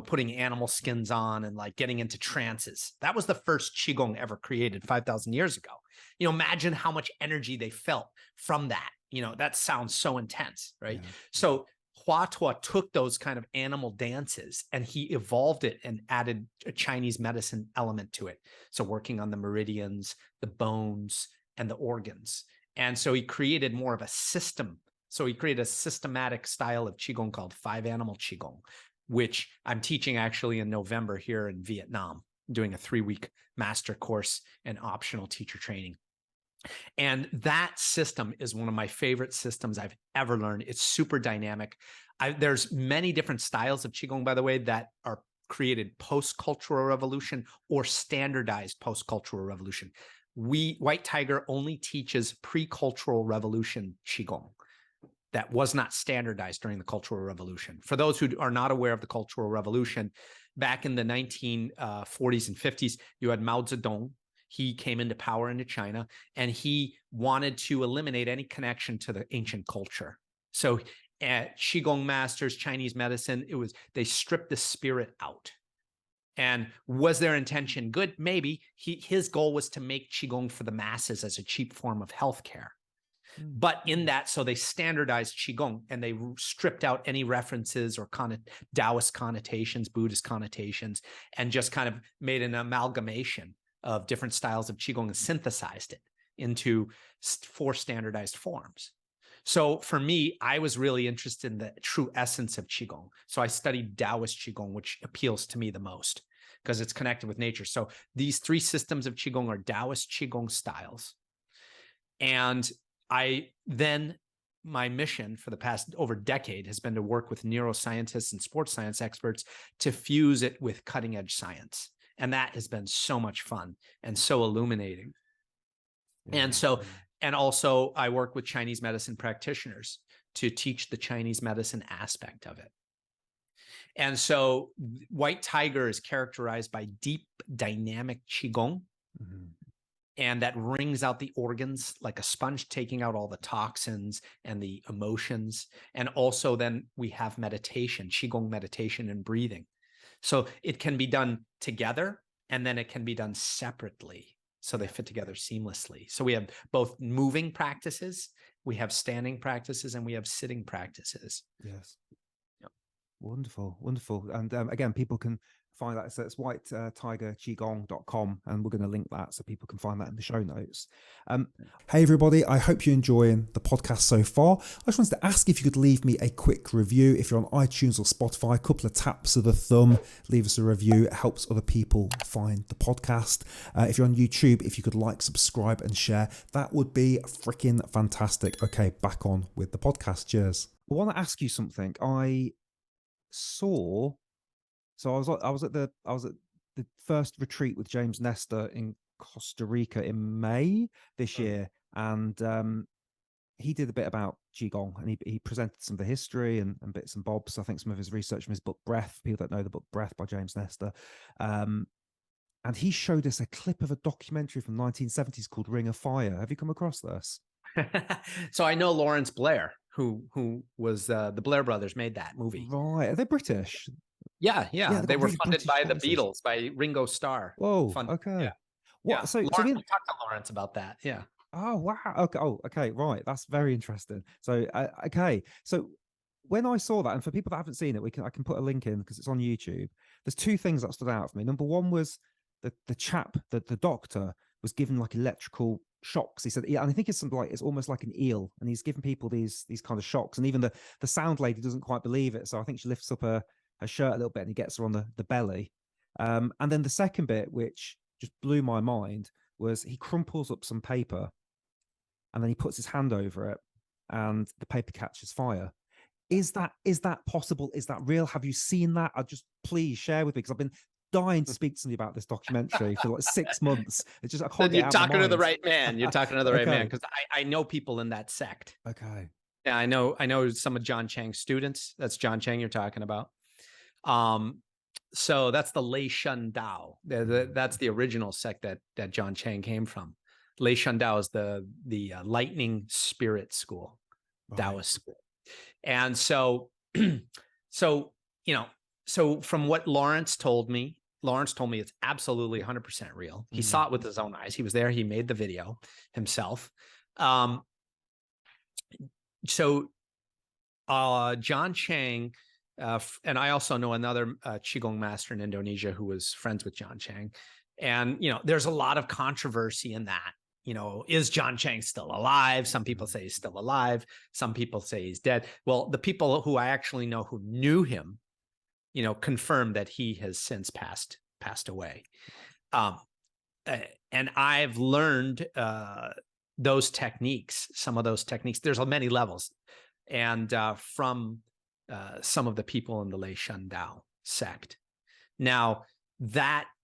putting animal skins on and like getting into trances. That was the first Qigong ever created 5,000 years ago. Imagine how much energy they felt from that. That sounds so intense, right? Yeah. So Hua Tuo took those kind of animal dances and he evolved it and added a Chinese medicine element to it. So working on the meridians, the bones, and the organs. And so he created more of a system. So he created a systematic style of Qigong called 5-animal Qigong, which I'm teaching actually in November here in Vietnam, doing a 3-week master course and optional teacher training. And that system is one of my favorite systems I've ever learned. It's super dynamic. There's many different styles of Qigong, by the way, that are created post-cultural revolution or standardized post-cultural revolution. White Tiger only teaches pre-cultural revolution Qigong that was not standardized during the Cultural Revolution. For those who are not aware of the Cultural Revolution, back in the 1940s and 50s, you had Mao Zedong. He came into power into China, and he wanted to eliminate any connection to the ancient culture. So Qigong masters, Chinese medicine, they stripped the spirit out. And was their intention good? Maybe. His goal was to make Qigong for the masses as a cheap form of healthcare. But in that, so they standardized Qigong and they stripped out any references or Taoist connotations, Buddhist connotations, and just kind of made an amalgamation of different styles of Qigong and synthesized it into 4 standardized forms. So for me, I was really interested in the true essence of Qigong. So I studied Taoist Qigong, which appeals to me the most because it's connected with nature. So these 3 systems of Qigong are Taoist Qigong styles. And my mission for the past over decade has been to work with neuroscientists and sports science experts to fuse it with cutting edge science. And that has been so much fun and so illuminating. And also I work with Chinese medicine practitioners to teach the Chinese medicine aspect of it. And so White Tiger is characterized by deep dynamic Qigong. And that wrings out the organs like a sponge, taking out all the toxins and the emotions. And also then we have meditation, Qigong meditation and breathing. So it can be done together and then it can be done separately. So they fit together seamlessly. So we have both moving practices, we have standing practices, and we have sitting practices. Yes. Yep. Wonderful, wonderful. And again, people can find that. So it's whitetigerqigong.com, and we're going to link that so people can find that in the show notes. Hey everybody, I hope you're enjoying the podcast so far. I just wanted to ask if you could leave me a quick review. If you're on iTunes or Spotify, a couple of taps of the thumb, leave us a review. It helps other people find the podcast. If you're on YouTube, if you could like, subscribe and share, that would be freaking fantastic. Okay, back on with the podcast. Cheers. I want to ask you something. So I was at the first retreat with James Nestor in Costa Rica in May this year, and he did a bit about Qigong, and he presented some of the history and bits and bobs. I think some of his research from his book Breath. People that know the book Breath by James Nestor, and he showed us a clip of a documentary from the 1970s called Ring of Fire. Have you come across this? So I know Lawrence Blair, who was the Blair brothers made that movie. Right? Are they British? Yeah. They were funded by the Beatles, by Ringo Starr. Whoa. Okay. Yeah. What? Yeah. So we talked to Lawrence about that. Yeah. Oh wow. Okay. Oh, okay. Right. That's very interesting. So okay. So when I saw that, and for people that haven't seen it, I can put a link in because it's on YouTube. There's 2 things that stood out for me. Number one was the chap, the doctor, was given like electrical shocks. He said, and I think it's something like, it's almost like an eel, and he's giving people these kind of shocks. And even the sound lady doesn't quite believe it. So I think she lifts up her shirt a little bit and he gets her on the belly. And then the second bit, which just blew my mind, was he crumples up some paper and then he puts his hand over it and the paper catches fire. Is that possible? Is that real? Have you seen that? Please share with me, because I've been dying to speak to somebody about this documentary for like 6 months. It's just, I can't Then get you're out of my talking to the mind. right man. You're talking to the right man, Okay. because I know people in that sect. Okay. Yeah, I know some of John Chang's students. That's John Chang you're talking about. So that's the Lei Shun Dao. That's the original sect that John Chang came from. Lei Shun Dao is the lightning spirit school, Taoist school. And so, so from what Lawrence told me it's absolutely 100% real. He saw it with his own eyes. He was there. He made the video himself. So John Chang, and I also know another Qigong master in Indonesia who was friends with John Chang. And, there's a lot of controversy in that. Is John Chang still alive? Some people say he's still alive. Some people say he's dead. Well, the people who I actually know who knew him, confirmed that he has since passed away. And I've learned those techniques, some of those techniques. There's many levels. And from some of the people in the Lei Shun Dao sect. Now,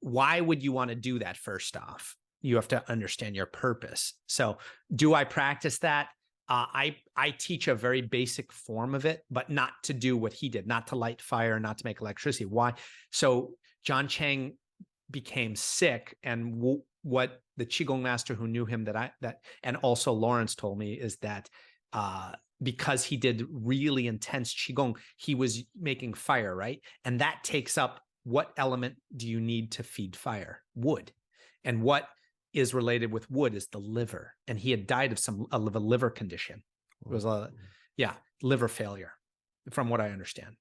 why would you want to do that? First off, you have to understand your purpose. So do I practice that? I teach a very basic form of it, but not to do what he did, not to light fire, not to make electricity. Why? So John Chang became sick, and what the Qigong master who knew him and also Lawrence told me is that because he did really intense Qigong, he was making fire, right? And that takes up, what element do you need to feed fire? Wood. And what is related with wood is the liver. And he had died of a liver condition. It was liver failure, from what I understand.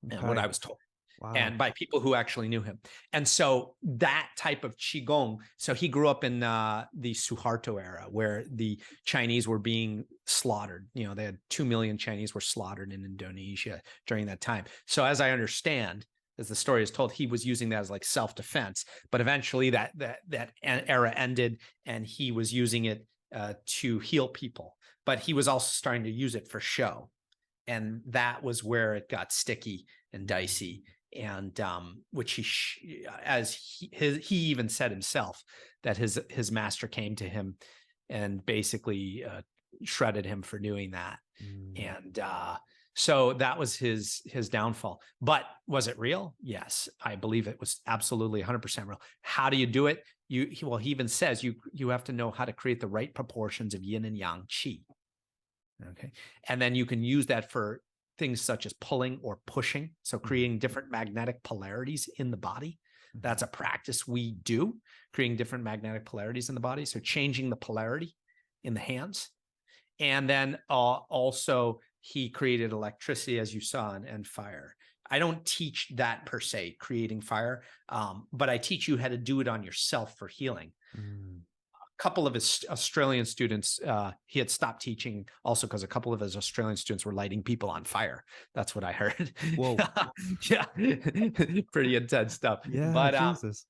Okay. And what I was told. Wow. And by people who actually knew him. And so that type of Qigong, so he grew up in the Suharto era where the Chinese were being slaughtered. They had 2 million Chinese were slaughtered in Indonesia during that time. So as I understand, as the story is told, he was using that as like self-defense, but eventually that era ended and he was using it to heal people, but he was also starting to use it for show. And that was where it got sticky and dicey. And which he even said himself that his master came to him and basically shredded him for doing that. And so that was his downfall. But was it real? Yes, I believe it was absolutely 100% real. How do you do it? He even says you have to know how to create the right proportions of yin and yang qi. Okay, and then you can use that for things such as pulling or pushing. So creating different magnetic polarities in the body. That's a practice we do, creating different magnetic polarities in the body. So changing the polarity in the hands. And then also he created electricity, as you saw, and fire. I don't teach that per se, creating fire, but I teach you how to do it on yourself for healing. Couple of his Australian students, he had stopped teaching also because a couple of his Australian students were lighting people on fire. That's what I heard. Whoa. Yeah, pretty intense stuff. Yeah, Jesus.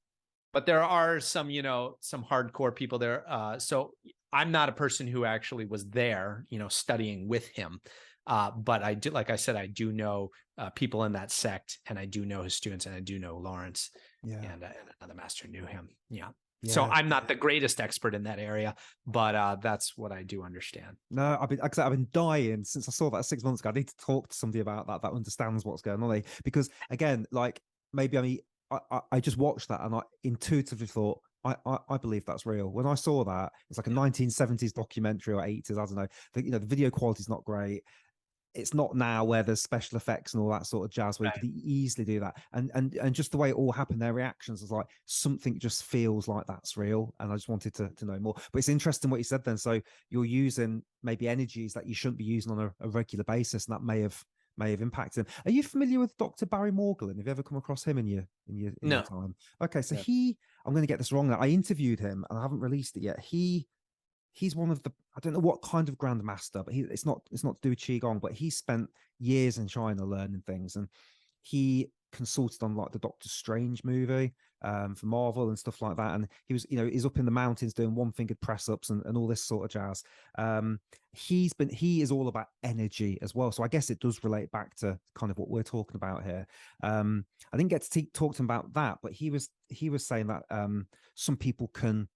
But there are some hardcore people there. So I'm not a person who actually was there, studying with him. But I do, like I said, I do know people in that sect, and I do know his students, and I do know Lawrence, and another master knew him. Yeah. So I'm not the greatest expert in that area, but that's what I do understand. No, I've been dying since I saw that 6 months ago. I need to talk to somebody about that understands what's going on, because again, like maybe I just watched that and I intuitively thought, I believe that's real. When I saw that, it's like a 1970s documentary or 80s. I don't know. The video quality is not great. It's not now where there's special effects and all that sort of jazz where you could easily do that. And just the way it all happened, their reactions was like, something just feels like that's real. And I just wanted to know more. But it's interesting what you said then. So you're using maybe energies that you shouldn't be using on a regular basis, and that may have impacted him. Are you familiar with Dr. Barry Morgan? Have you ever come across him in your time? Okay, so I'm going to get this wrong now. I interviewed him and I haven't released it yet. He's one of the, I don't know what kind of grandmaster, but it's not to do with Qigong, but he spent years in China learning things. And he consulted on like the Doctor Strange movie for Marvel and stuff like that. And he was, he's up in the mountains doing one-fingered press-ups and all this sort of jazz. He is all about energy as well. So I guess it does relate back to kind of what we're talking about here. I didn't get to talk to him about that, but he was saying that some people can,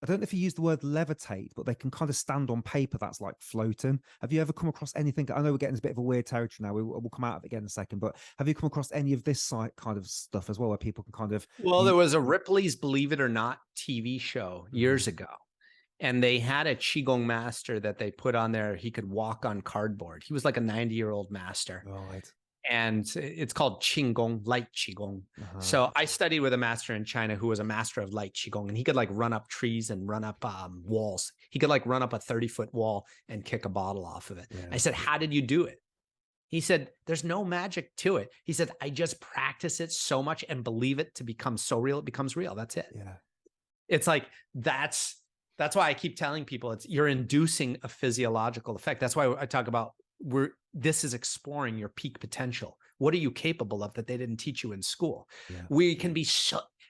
I don't know if he used the word levitate, but they can kind of stand on paper that's like floating. Have you ever come across anything? I know we're getting a bit of a weird territory now. We'll come out of it again in a second, but have you come across any of this kind of stuff as well, where people can kind of... Well, there was a Ripley's Believe It or Not TV show years ago, and they had a Qigong master that they put on there. He could walk on cardboard. He was like a 90-year-old master. Right. And it's called Qigong, light Qigong. So I studied with a master in China who was a master of light Qigong, and he could like run up trees and run up walls. He could like run up a 30-foot wall and kick a bottle off of it. Yeah. I said, how did you do it? He said, there's no magic to it. He said, I just practice it so much and believe it to become so real, it becomes real. That's it. Yeah. It's like, that's why I keep telling people you're inducing a physiological effect. That's why I talk about this is exploring your peak potential. What are you capable of that they didn't teach you in school? Yeah. We can be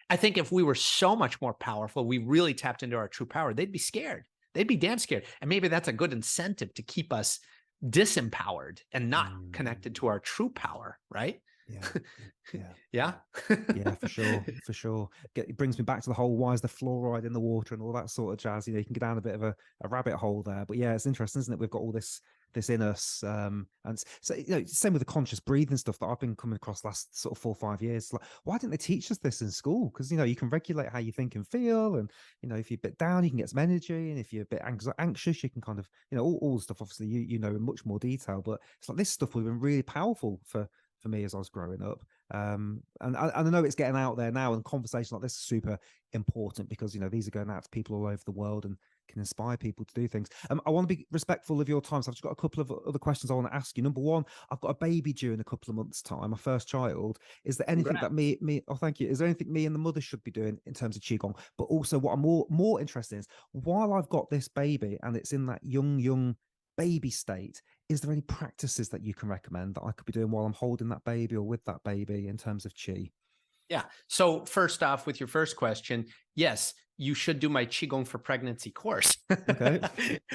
I think if we were so much more powerful, we really tapped into our true power, they'd be scared. They'd be damn scared. And maybe that's a good incentive to keep us disempowered and not connected to our true power, right? Yeah, for sure. It brings me back to the whole why is the fluoride in the water and all that sort of jazz. You can go down a bit of a rabbit hole there, but yeah, it's interesting, isn't it? We've got all this in us, and so same with the conscious breathing stuff that I've been coming across last sort of 4 or 5 years. Like, why didn't they teach us this in school? Because you can regulate how you think and feel, and if you're a bit down, you can get some energy, and if you're a bit anxious, you can kind of all the stuff. Obviously, in much more detail, but it's like this stuff would have been really powerful for me as I was growing up. And I know it's getting out there now, and conversations like this are super important because these are going out to people all over the world and can inspire people to do things. I want to be respectful of your time, so I've just got a couple of other questions I want to ask you. Number one, I've got a baby due in a couple of months' time, my first child. Is there anything that me oh thank you, is there anything me and the mother should be doing in terms of Qigong? But also what I'm more interested in is, while I've got this baby and it's in that young baby state, is there any practices that you can recommend that I could be doing while I'm holding that baby or with that baby in terms of Qi? Yeah. So first off, with your first question, yes, you should do my Qigong for Pregnancy course. Okay.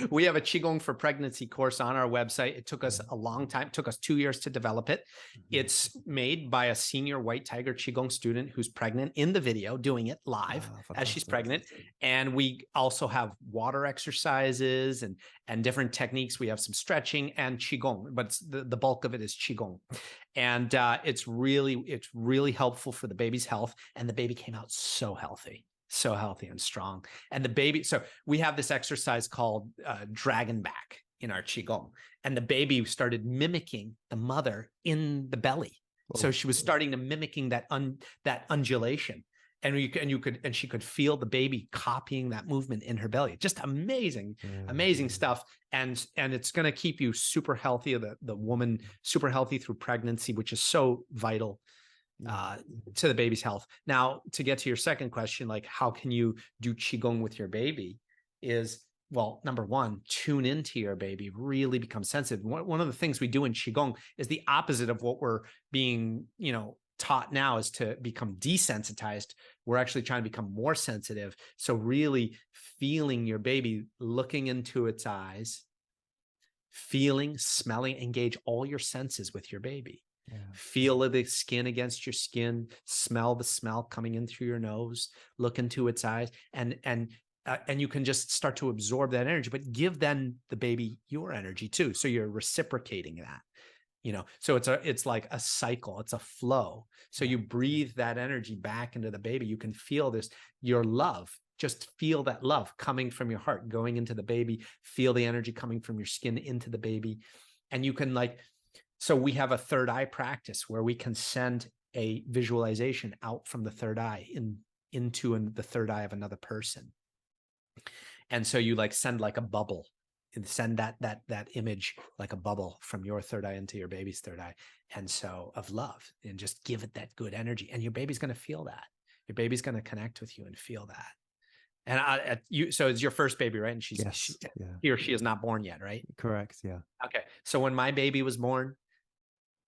We have a Qigong for Pregnancy course on our website. It took us a long time. It took us 2 years to develop it. It's made by a senior White Tiger Qigong student who's pregnant in the video, doing it live as she's pregnant. And we also have water exercises and different techniques. We have some stretching and Qigong, but the bulk of it is Qigong. And it's really helpful for the baby's health. And the baby came out so healthy and strong. And the baby, so we have this exercise called dragon back in our Qigong, and the baby started mimicking the mother in the belly. Whoa. So she was starting to mimicking that undulation, and she could feel the baby copying that movement in her belly. Just amazing stuff. And it's going to keep you super healthy, the woman super healthy through pregnancy, which is so vital to the baby's health. Now, to get to your second question, like how can you do Qigong with your baby, is, well, number one, tune into your baby, really become sensitive. One of the things we do in Qigong is the opposite of what we're being, taught now, is to become desensitized. We're actually trying to become more sensitive. So really feeling your baby, looking into its eyes, feeling, smelling, engage all your senses with your baby. Yeah. Feel the skin against your skin, smell the smell coming in through your nose, look into its eyes, and you can just start to absorb that energy, but give then the baby your energy too. So you're reciprocating that, so it's like a cycle, it's a flow. So you breathe that energy back into the baby. You can feel your love, just feel that love coming from your heart, going into the baby, feel the energy coming from your skin into the baby. And you can so we have a third eye practice where we can send a visualization out from the third eye into the third eye of another person. And so you send a bubble, and send that image like a bubble from your third eye into your baby's third eye. And so of love, and just give it that good energy. And your baby's going to feel that. Your baby's going to connect with you and feel that. And so it's your first baby, right? And he or she is not born yet, right? Correct. Yeah. Okay. So when my baby was born,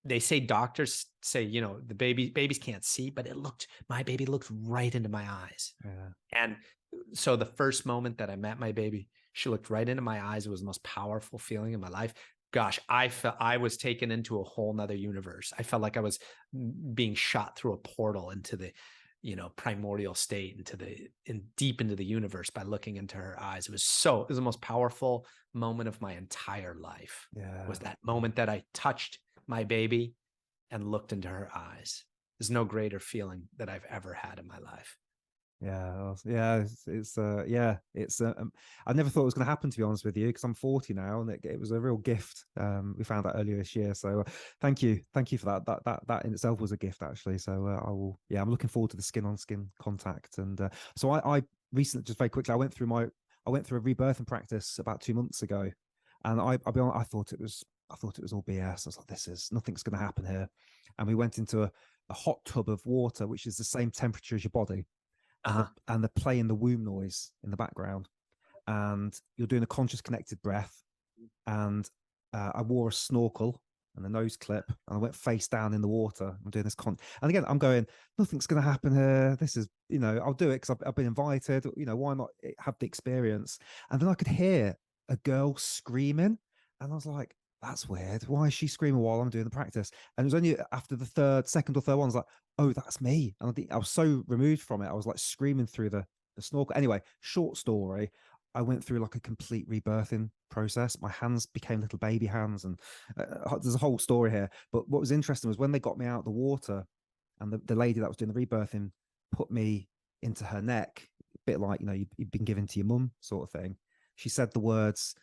they say, doctors say, you know, the babies can't see, but my baby looked right into my eyes. Yeah. And so the first moment that I met my baby, she looked right into my eyes. It was the most powerful feeling in my life. Gosh, I felt I was taken into a whole nother universe. I felt like I was being shot through a portal into the, you know, primordial state, deep into the universe by looking into her eyes. It was the most powerful moment of my entire life. Yeah. Was that moment that I touched my baby and looked into her eyes. There's no greater feeling that I've ever had in my life. Yeah, I never thought it was going to happen, to be honest with you, because I'm 40 now, and it was a real gift. We found out earlier this year, so thank you for that. That in itself was a gift, actually. So I'm looking forward to the skin on skin contact. And so I recently, just very quickly, I went through a rebirthing practice about 2 months ago, and I'll be honest, I thought it was all BS. I was like, nothing's going to happen here. And we went into a hot tub of water, which is the same temperature as your body. And they're playing the womb noise in the background, and you're doing a conscious connected breath. And I wore a snorkel and a nose clip, and I went face down in the water. I'm doing this and again, I'm going, nothing's going to happen here. This is, you know, I'll do it because I've been invited. You know, why not have the experience? And then I could hear a girl screaming, and I was like, that's weird. Why is she screaming while I'm doing the practice? And it was only after the second or third one, I was like, oh, that's me. And I think I was so removed from it. I was like screaming through the snorkel. Anyway, short story. I went through like a complete rebirthing process. My hands became little baby hands, and there's a whole story here. But what was interesting was when they got me out of the water, and the lady that was doing the rebirthing put me into her neck, a bit like, you know, you've been given to your mum sort of thing. She said the words,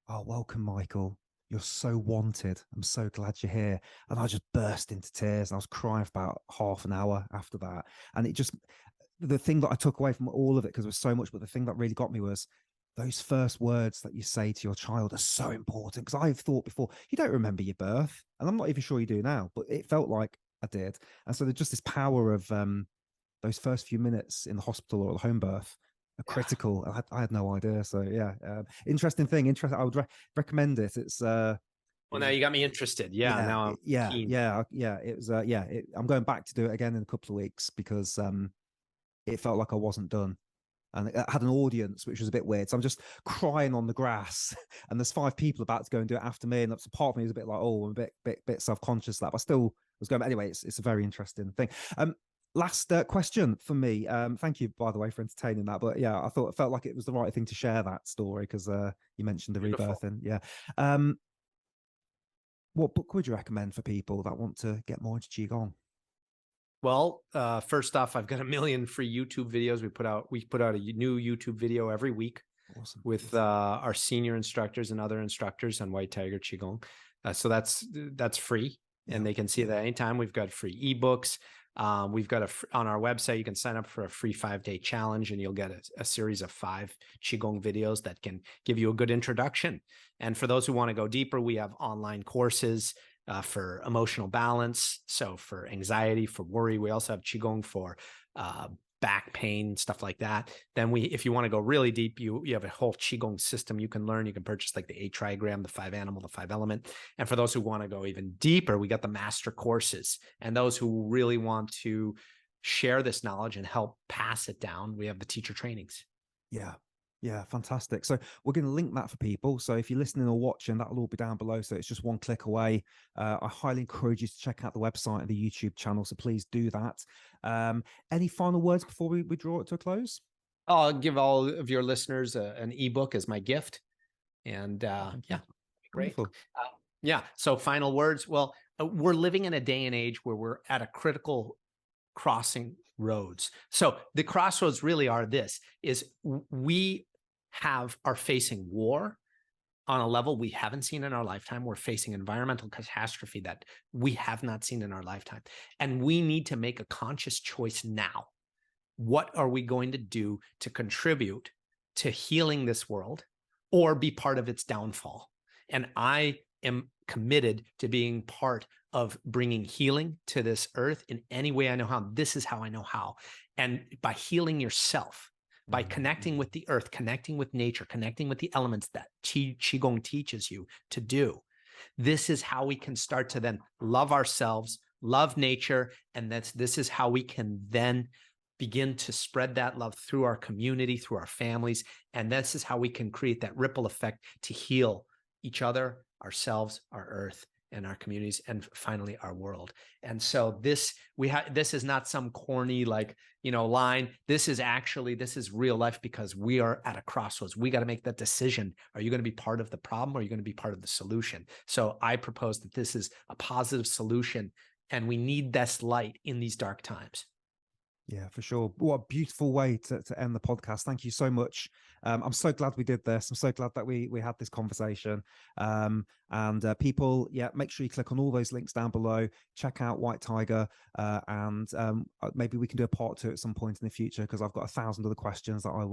oh, welcome, Michael. You're so wanted. I'm so glad you're here. And I just burst into tears. I was crying for about half an hour after that. And it just, the thing that I took away from all of it, because there was so much, but the thing that really got me was those first words that you say to your child are so important. Because I've thought before, you don't remember your birth. And I'm not even sure you do now, but it felt like I did. And so there's just this power of those first few minutes in the hospital or the home birth are critical. I had no idea. So interesting thing. I would recommend it. It's well, now you got me interested. Now I'm keen. It was I'm going back to do it again in a couple of weeks, because it felt like I wasn't done, and it had an audience, which was a bit weird. So I'm just crying on the grass, and there's 5 people about to go and do it after me, and that's part of me is a bit like, oh, I'm a bit self-conscious that, but I still was going. But anyway, it's a very interesting thing. Last question for me. Thank you, by the way, for entertaining that. But yeah, it felt like it was the right thing to share that story, because you mentioned the rebirthing. Yeah. What book would you recommend for people that want to get more into Qigong? Well, first off, I've got a million free YouTube videos. We put out a new YouTube video every week. Awesome. With our senior instructors and other instructors on White Tiger Qigong. So that's free, and they can see that anytime. We've got free ebooks. We've got on our website, you can sign up for a free 5-day challenge, and you'll get a series of 5 Qigong videos that can give you a good introduction. And for those who want to go deeper, we have online courses for emotional balance. So for anxiety, for worry, we also have Qigong for back pain, stuff like that. Then if you want to go really deep, you have a whole Qigong system you can learn. You can purchase like the 8 trigram, the 5 animal, the 5 element. And for those who want to go even deeper, we got the master courses. And those who really want to share this knowledge and help pass it down, we have the teacher trainings. Yeah, fantastic. So we're going to link that for people. So if you're listening or watching, that'll all be down below. So it's just one click away. I highly encourage you to check out the website and the YouTube channel. So please do that. Any final words before we draw it to a close? I'll give all of your listeners an ebook as my gift. And great. So final words. Well, we're living in a day and age where we're at a critical crossing roads. So the crossroads really are we are facing war on a level we haven't seen in our lifetime. We're facing environmental catastrophe that we have not seen in our lifetime. And we need to make a conscious choice now. What are we going to do to contribute to healing this world or be part of its downfall? And I am committed to being part of bringing healing to this earth in any way I know how. This is how I know how. And by healing yourself, by connecting with the earth, connecting with nature, connecting with the elements that Qigong teaches you to do, This is how we can start to then love ourselves, love nature, and this is how we can then begin to spread that love through our community, through our families, and this is how we can create that ripple effect to heal each other, ourselves, our earth, and our communities, and finally our world. And so this is not some corny line. This is real life, because we are at a crossroads. We got to make that decision. Are you going to be part of the problem, or are you going to be part of the solution? So I propose that this is a positive solution, and we need this light in these dark times. Yeah, for sure. What a beautiful way to end the podcast. Thank you so much. I'm so glad we did this. I'm so glad that we had this conversation. And people, make sure you click on all those links down below. Check out White Tiger, and maybe we can do a part 2 at some point in the future, because I've got 1,000 other questions that I'd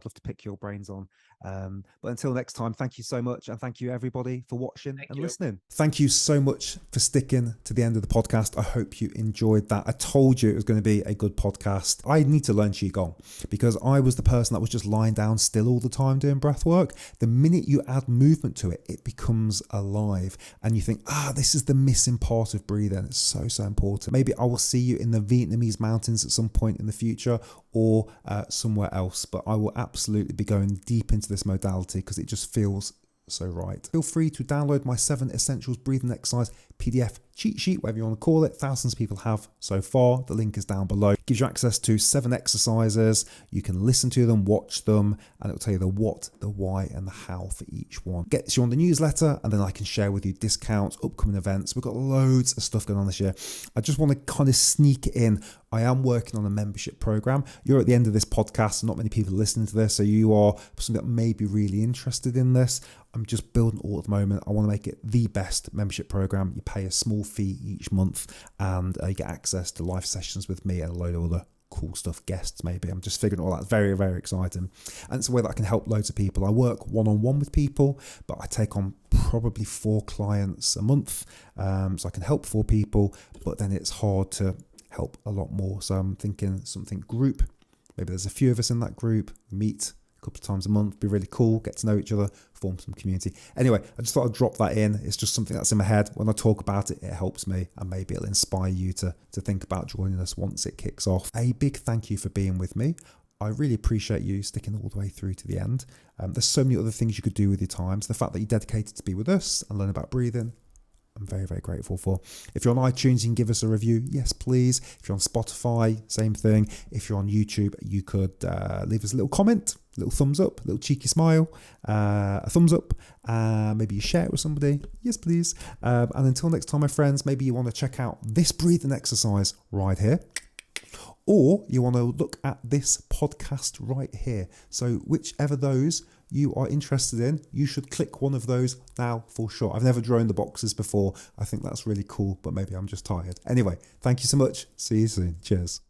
love to pick your brains on. But until next time, thank you so much, and thank you everybody for watching and listening. Thank you so much for sticking to the end of the podcast. I hope you enjoyed that. I told you it was going to be a good podcast. I need to learn Qigong, because I was the person that was just lying down still all the time doing breath work. The minute you add movement to it, it becomes alive, and you think, this is the missing part of breathing. It's so important. Maybe I will see you in the Vietnamese mountains at some point in the future, or somewhere else, but I will absolutely be going deep into this modality because it just feels so right. Feel free to download my 7 Essentials Breathing Exercise PDF cheat sheet, whatever you want to call it. Thousands of people have so far. The link is down below. It gives you access to 7 exercises. You can listen to them, watch them, and it will tell you the what, the why, and the how for each one. Gets you on the newsletter, and then I can share with you discounts, upcoming events. We've got loads of stuff going on this year. I just want to kind of sneak it in. I am working on a membership program. You're at the end of this podcast, and not many people listening to this, so you are something that may be really interested in this. I'm just building all at the moment. I want to make it the best membership program. You pay a small fee each month, and you get access to live sessions with me and a load of other cool stuff, guests maybe. I'm just figuring all that. Very, very exciting. And it's a way that I can help loads of people. I work one-on-one with people, but I take on probably 4 clients a month. So I can help 4 people, but then it's hard to help a lot more. So I'm thinking something group. Maybe there's a few of us in that group, meet a couple of times a month, be really cool, get to know each other, form some community. Anyway, I just thought I'd drop that in. It's just something that's in my head. When I talk about it, it helps me, and maybe it'll inspire you to think about joining us once it kicks off. A big thank you for being with me. I really appreciate you sticking all the way through to the end. There's so many other things you could do with your time. So the fact that you're dedicated to be with us and learn about breathing, I'm very, very grateful for. If you're on iTunes, you can give us a review. Yes, please. If you're on Spotify, same thing. If you're on YouTube, you could leave us a little comment, a little thumbs up, a little cheeky smile, a thumbs up. Maybe you share it with somebody. Yes, please. And until next time, my friends, maybe you want to check out this breathing exercise right here, or you want to look at this podcast right here. So whichever those you are interested in, you should click one of those now for sure. I've never drawn the boxes before. I think that's really cool, but maybe I'm just tired. Anyway, thank you so much. See you soon. Cheers.